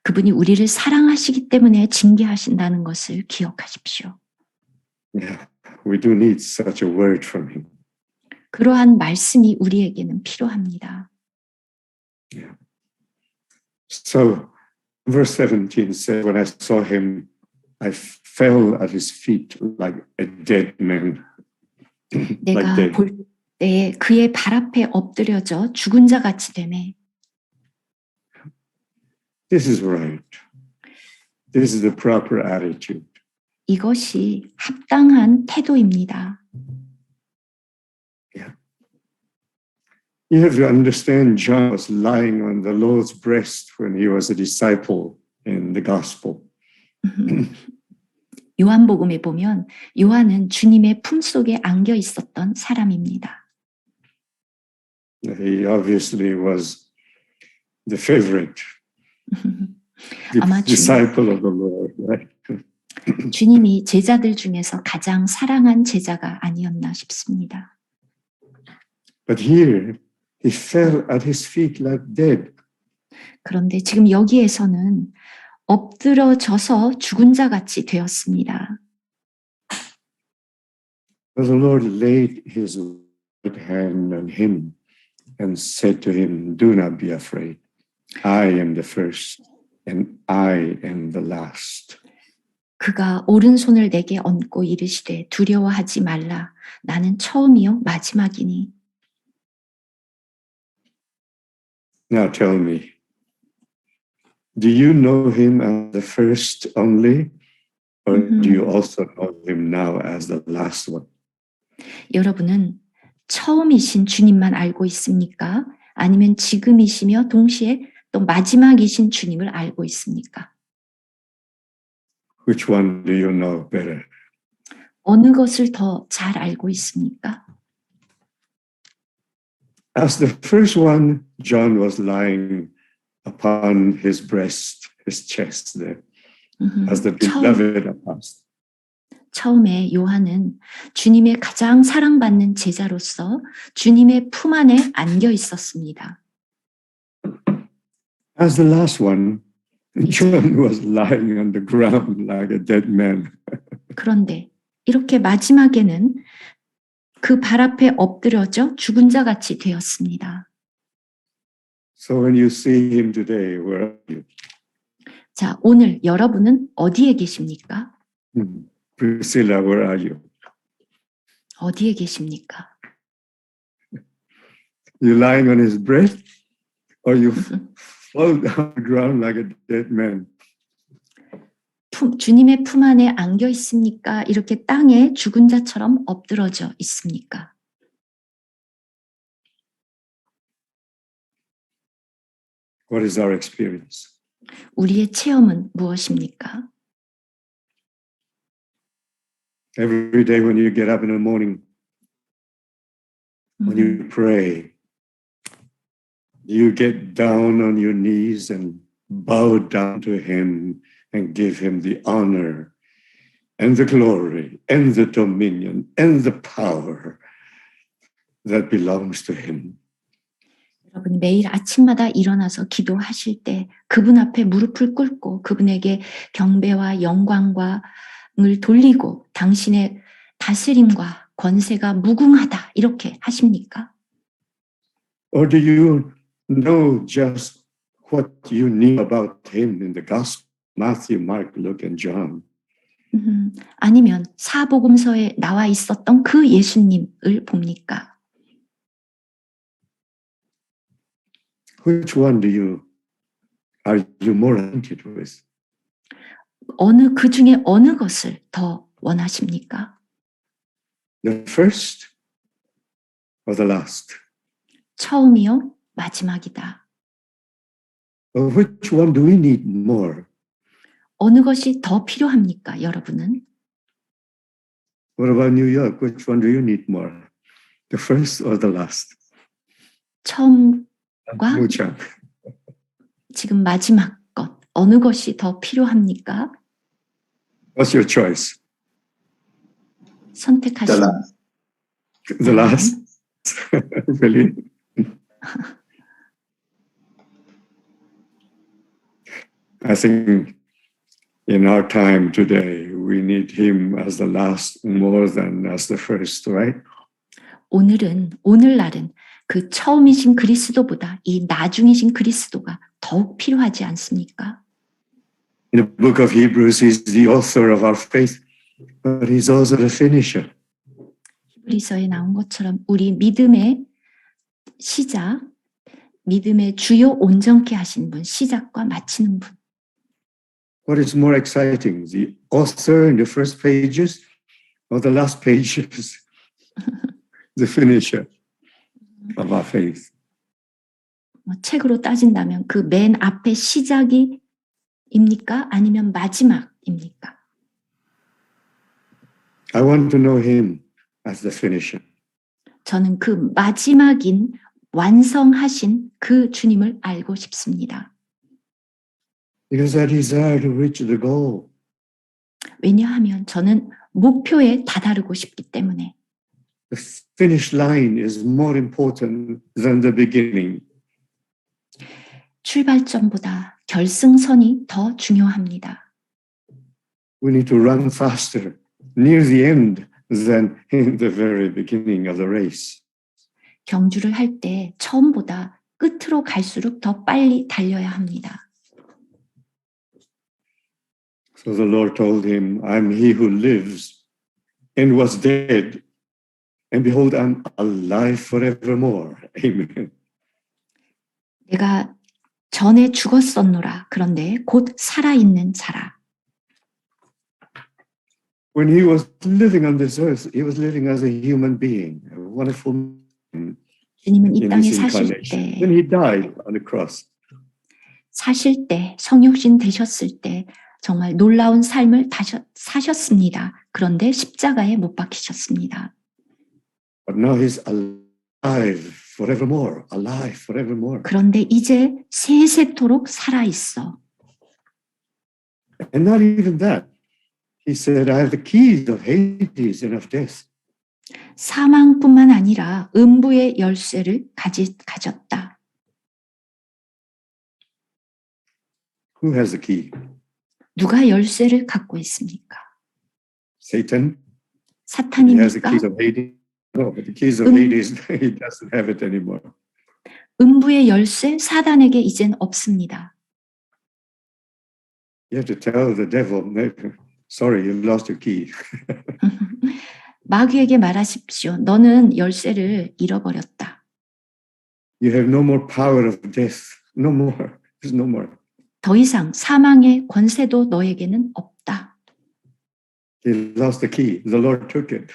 그분이 우리를 사랑하시기 때문에 징계하신다는 것을 기억하십시오. Yeah, we do need such a word from Him. 그러한 말씀이 우리에게는 필요합니다. Yeah. So, verse 17 says, when I saw Him, I fell at His feet like a dead man. 내가 dead. 볼 때에 그의 발 앞에 엎드려져 죽은 자 같이 되매. This is right. This is the proper attitude. 이것이 합당한 태도입니다. Yeah. You have to understand John was lying on the Lord's breast when he was a disciple in the gospel. 요한복음에 보면 요한은 주님의 품속에 안겨 있었던 사람입니다. He obviously was the favorite 아마 disciple of the Lord, right? 주님이 제자들 중에서 가장 사랑한 제자가 아니었나 싶습니다. But here he fell at his feet like dead. 그런데 지금 여기에서는 엎드러져서 죽은 자 같이 되었습니다. But the Lord laid his right hand on him and said to him, "Do not be afraid. I am the first and I am the last." 그가 오른손을 내게 얹고 이르시되 두려워하지 말라. 나는 처음이요 마지막이니. Now tell me, do you know him as the first only, or do you also know him now as the last one? 여러분은 처음이신 주님만 알고 있습니까? 아니면 지금이시며 동시에 또 마지막이신 주님을 알고 있습니까? Which one do you know better? 어느 것을 더 잘 알고 있습니까? As the first one, John was lying upon his breast, his chest there, as the beloved apostle. 처음에 요한은 주님의 가장 사랑받는 제자로서 주님의 품 안에 안겨 있었습니다. As the last one, John was lying on the ground like a dead man. 그런데 이렇게 마지막에는 그 발 앞에 엎드려져 죽은 자 같이 되었습니다. So when you see him today, where are you? 자, 오늘 여러분은 어디에 계십니까? Priscilla, where are you? 어디에 계십니까? You lying on his breast, or you fall down the ground like a dead man? 주님의 품 안에 안겨 있습니까? 이렇게 땅에 죽은 자처럼 엎드러져 있습니까? What is our experience? 우리의 체험은 무엇입니까? Every day when you get up in the morning, when you pray, you get down on your knees and bow down to him and give him the honor and the glory and the dominion and the power that belongs to him. 여러분이 매일 아침마다 일어나서 기도하실 때 그분 앞에 무릎을 꿇고 그분에게 경배와 영광과 을 돌리고 당신의 다스림과 권세가 무궁하다 이렇게 하십니까? Or do you know just what you knew about him in the Gospel, Matthew, Mark, Luke, and John? 아니면 사복음서에 나와 있었던 그 예수님을 봅니까? Which one are you more acquainted with? 그 중에 어느 것을 더 원하십니까? The first or the last? 처음이요? 마지막이다. Or which one do we need more? 어느 것이 더 필요합니까, 여러분은? What about New York? Which one do you need more? The first or the last? 처음과 Muchang. 지금 마지막 것, 어느 것이 더 필요합니까? What's your choice? 선택하시는 The last? Really? I think in our time today, we need him as the last more than as the first, right? 오늘날은 그 처음이신 그리스도보다 이 나중이신 그리스도가 더욱 필요하지 않습니까? In the book of Hebrews, he's the author of our faith, but he's also the finisher. 히브리서에 나온 것처럼 우리 믿음의 시작, 믿음의 주요 온전케 하신 분, 시작과 마치는 분. What is more exciting, the author in the first pages or the last pages? The finisher of our faith. 책으로 따진다면 그 맨 앞에 시작입니까? 아니면 마지막입니까? I want to know him as the finisher. 저는 그 마지막인 완성하신 그 주님을 알고 싶습니다. Because I desire to reach the goal. 왜냐하면 저는 목표에 다다르고 싶기 때문에. The finish line is more important than the beginning. 출발점보다 결승선이 더 중요합니다. We need to run faster near the end than in the very beginning of the race. 경주를 할 때 처음보다 끝으로 갈수록 더 빨리 달려야 합니다. So the Lord told him, I'm he who lives and was dead, and behold, I'm alive forevermore. Amen. 내가 전에 죽었었노라. 그런데 곧 살아있는 자라. When he was living on this earth, he was living as a human being, a wonderful man 주님은 이 in 땅에 his 사실 incarnation. 때, Then he died on the cross. 사실 때, 성육신 되셨을 때 정말 놀라운 삶을 사셨습니다. 그런데 십자가에 못 박히셨습니다. But now he's alive forevermore, alive forevermore. 그런데 이제 세세토록 살아있어. And not even that. He said, I have the keys of Hades and of death. 사망뿐만 아니라 음부의 열쇠를 가졌다. Who has the key? 누가 열쇠를 갖고 있습니까? Satan? He has the 사탄입니까? keys of Hades. No, but the keys of Hades, he doesn't have it anymore. 음부의 열쇠 사단에게 이젠 없습니다. You have to tell the devil, sorry, you lost your key. 마귀에게 말하십시오. 너는 열쇠를 잃어버렸다. You have no more power of death. No more. There's no more. 더 이상 사망의 권세도 너에게는 없다. He lost the key. The Lord took it.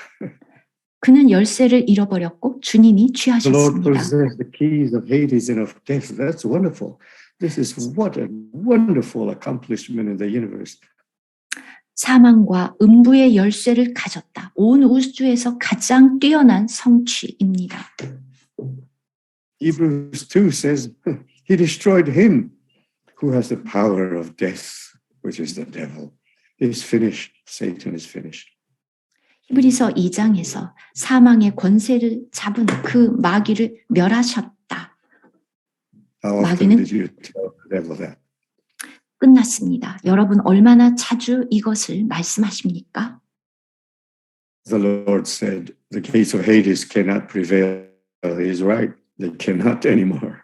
그는 열쇠를 잃어버렸고 주님이 The Lord 취하셨습니다. possessed the keys of Hades and of death. That's wonderful. This is what a wonderful accomplishment in the universe. 사망과 음부의 열쇠를 가졌다. 온 우주에서 가장 뛰어난 성취입니다. Hebrews 2 says, he destroyed him who has the power of death, which is the devil. It's finished. Satan is finished. 히브리서 2장에서 사망의 권세를 잡은 그 마귀를 멸하셨다. How often 마귀는 did you tell the devil that? 끝났습니다. 여러분 얼마나 자주 이것을 말씀하십니까? The Lord said, the gates of Hades cannot prevail. He is right. They cannot anymore.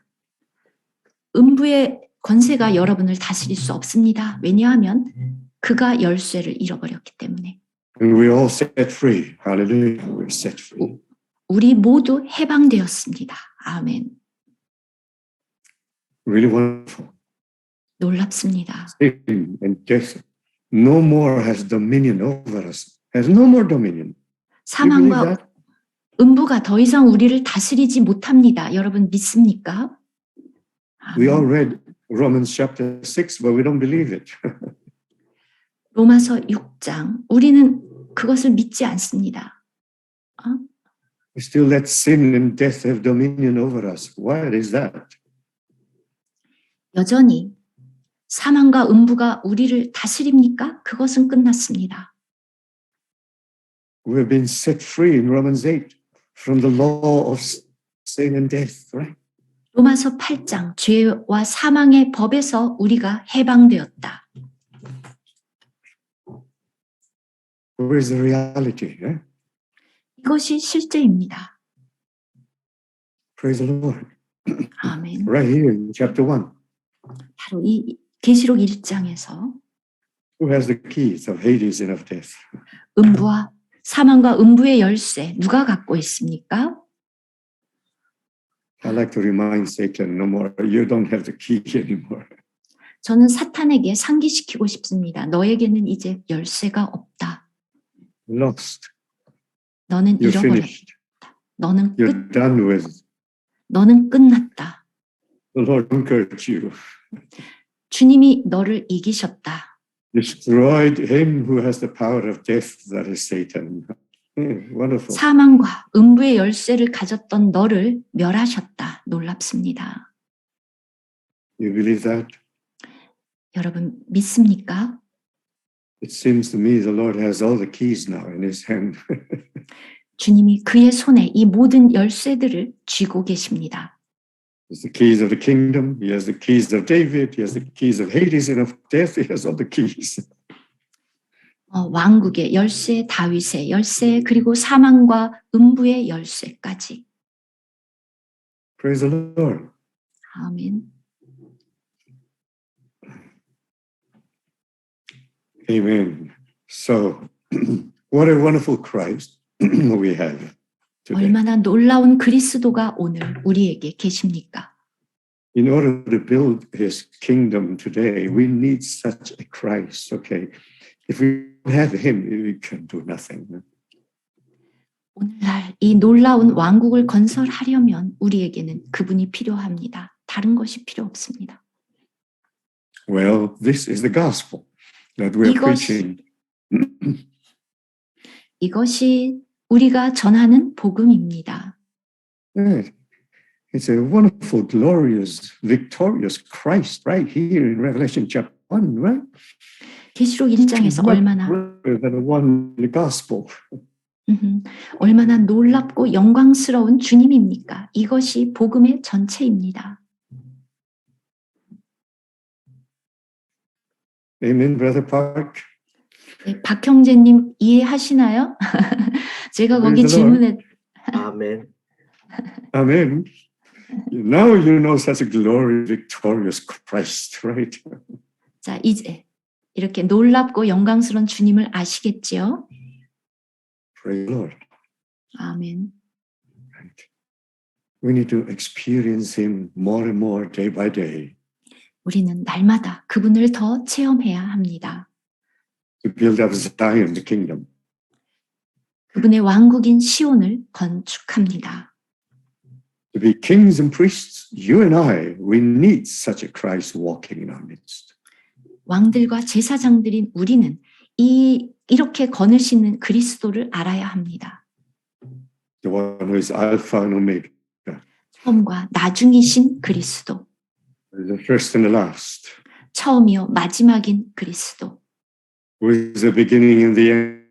음부의 권세가 여러분을 다스릴 수 없습니다. 왜냐하면 그가 열쇠를 잃어버렸기 때문에. And we all set free. Hallelujah. We're set free. 우리 모두 해방되었습니다. 아멘. Really wonderful. 놀랍습니다. Sin and death no more has dominion over us. Has no more dominion. Do you believe 사망과 that? 음부가 더 이상 우리를 다스리지 못합니다. 여러분 믿습니까? We 아멘. all read Romans chapter 6, but we don't believe it. 로마서 6장. 우리는 그것을 믿지 않습니다. We still let sin and death have dominion over us. Why is that? 여전히 사망과 음부가 우리를 다스립니까? 그것은 끝났습니다. We have been set free in Romans 8 from the law of sin and death, right? 로마서 8장. 죄와 사망의 법에서 우리가 해방되었다. Where is the reality? Eh? 이것이 실제입니다. Praise the Lord. 아멘. Right here in chapter 1. 바로 이 계시록 1장에서 Who has the keys of Hades and of death? 음부와 사망과 음부의 열쇠 누가 갖고 있습니까? I like to remind Satan no more. You don't have the key anymore. 저는 사탄에게 상기시키고 싶습니다. 너에게는 이제 열쇠가 없다. Lost. 너는 You're 잃어버렸다. finished. 너는 You're done with. 너는 끝났다. The Lord conquered you. 주님이 너를 이기셨다. Destroyed him who has the power of death, that is Satan. Wonderful. 사망과 음부의 열쇠를 가졌던 너를 멸하셨다. 놀랍습니다. You believe that? 여러분 믿습니까? It seems to me the Lord has all the keys now in his hand. 주님이 그의 손에 이 모든 열쇠들을 쥐고 계십니다. He has the keys of the kingdom. He has the keys of David. He has the keys of Hades and of death. He has all the keys. 왕국의 열쇠, 다윗의 열쇠, 그리고 사망과 음부의 열쇠까지. Praise the Lord. 아멘. Amen. So, what a wonderful Christ we have today. 얼마나 놀라운 그리스도가 오늘 우리에게 계십니까? In order to build his kingdom today, we need such a Christ, okay? If we don't have him, we can do nothing. 오늘날 이 놀라운 왕국을 건설하려면 우리에게는 그분이 필요합니다. 다른 것이 필요 없습니다. Well, this is the gospel that we're preaching. 이것이 우리가 전하는 복음입니다. Yeah. It's a wonderful, glorious, victorious Christ right here in Revelation chapter 1, right? 계시록 1장에서 얼마나 than one in the gospel. 얼마나 놀랍고 영광스러운 주님입니까? 이것이 복음의 전체입니다. Amen, Brother Park. 네, 박 형제님 이해하시나요? 제가 거기 질문에 아멘. Amen. Now you know such a glorious, victorious Christ, right? 자 이제 이렇게 놀랍고 영광스러운 주님을 아시겠지요? Praise the Lord. 아멘. Right. We need to experience Him more and more day by day 우리는 날마다 그분을 더 체험해야 합니다. to build up Zion, the kingdom. 그분의 왕국인 시온을 건축합니다. To be kings and priests, you and I, we need such a Christ walking in our midst. 왕들과 제사장들인 우리는 이렇게 거느시는 그리스도를 알아야 합니다. The one who is Alpha and Omega, 처음과 나중이신 그리스도, the first and the last, 처음이요 마지막인 그리스도, who is the beginning and the end,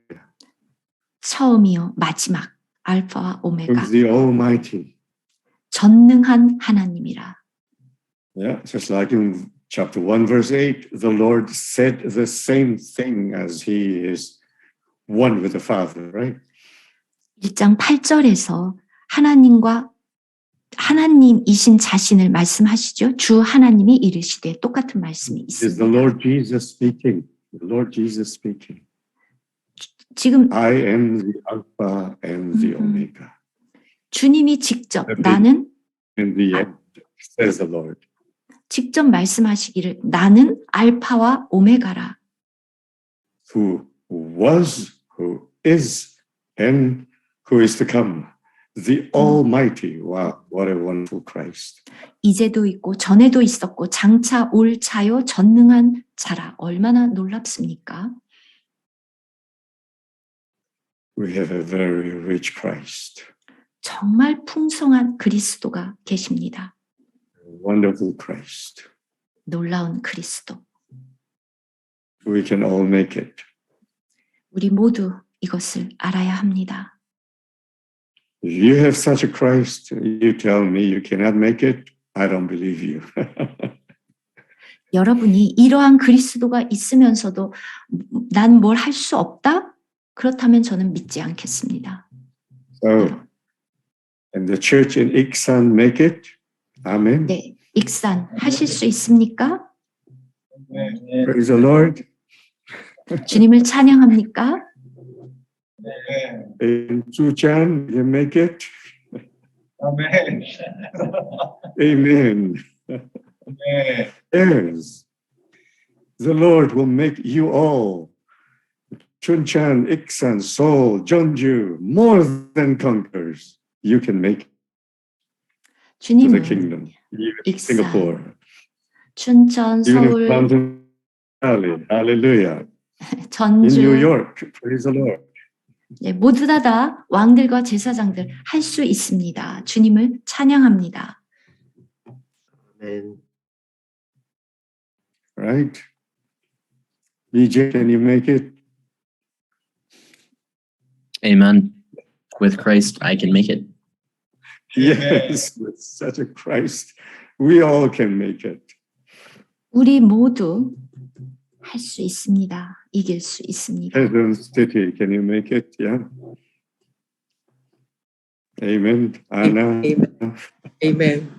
처음이요 마지막, 알파와 who 오메가, is the Almighty. 전능한 하나님이라. Yeah, just like in chapter 1, verse 8, the Lord said the same thing as He is one with the Father, right? 1장 8절에서 하나님과 하나님이신 자신을 말씀하시죠. 주 하나님이 이르시되 똑같은 말씀이 Is the 있습니다. Lord Jesus speaking? The Lord Jesus speaking. 지금 I am the Alpha and the Omega. 주님이 직접 The 나는 In the end, says the Lord. 직접 말씀하시기를 나는 알파와 오메가라. Who was, who is, and who is to come. The Almighty. Wow, what a wonderful Christ. 이제도 있고 전에도 있었고 장차 올 자요 전능한 자라. 얼마나 놀랍습니까? We have a very rich Christ. 정말 풍성한 그리스도가 계십니다. Wonderful Christ. 놀라운 그리스도. We can all make it. 우리 모두 이것을 알아야 합니다. If you have such a Christ, you tell me you cannot make it, I don't believe you. 여러분이 이러한 그리스도가 있으면서도 난 뭘 할 수 없다? 그렇다면 저는 믿지 않겠습니다. So, and the church in Iksan make it? Amen. 네, 익산 하실 수 있습니까? Praise the Lord. 주님을 찬양합니까? In Suchan, you make it? Amen. Amen. Amen. Yes. The Lord will make you all, Chunchan, Iksan, Seoul, Jeonju, more than conquerors. You can make it to the 주님은 kingdom. Even 익산, Singapore, 춘천, even in 서울, Mountain Valley. Hallelujah. In New 전주, York, praise the Lord. 네, 모두 다 왕들과 제사장들 할 수 있습니다. 주님을 찬양합니다. Amen. Right? BJ, can you make it? Amen. With Christ, I can make it. Yes, with such a Christ, we all can make it. 우리 모두 할 수 있습니다. 이길 수 있습니다. Heaven City, can you make it? Yeah. Amen. Anna, Amen. Amen.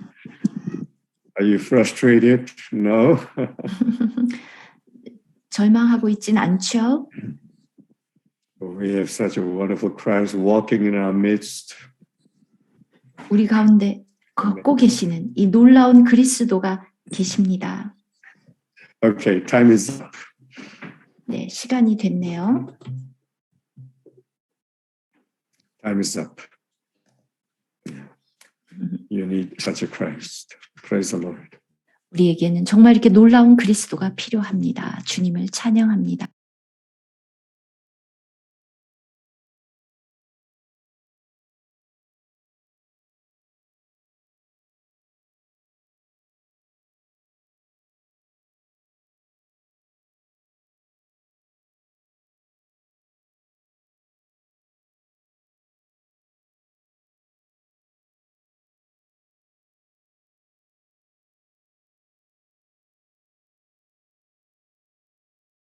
are you frustrated? No. 절망하고 있진 않죠? We have such a wonderful Christ walking in our midst. 우리 가운데 걷고 계시는 이 놀라운 그리스도가 계십니다. Okay, time is up. 네, 시간이 됐네요. Time is up. You need such a Christ. Praise the Lord. 우리에게는 정말 이렇게 놀라운 그리스도가 필요합니다. 주님을 찬양합니다.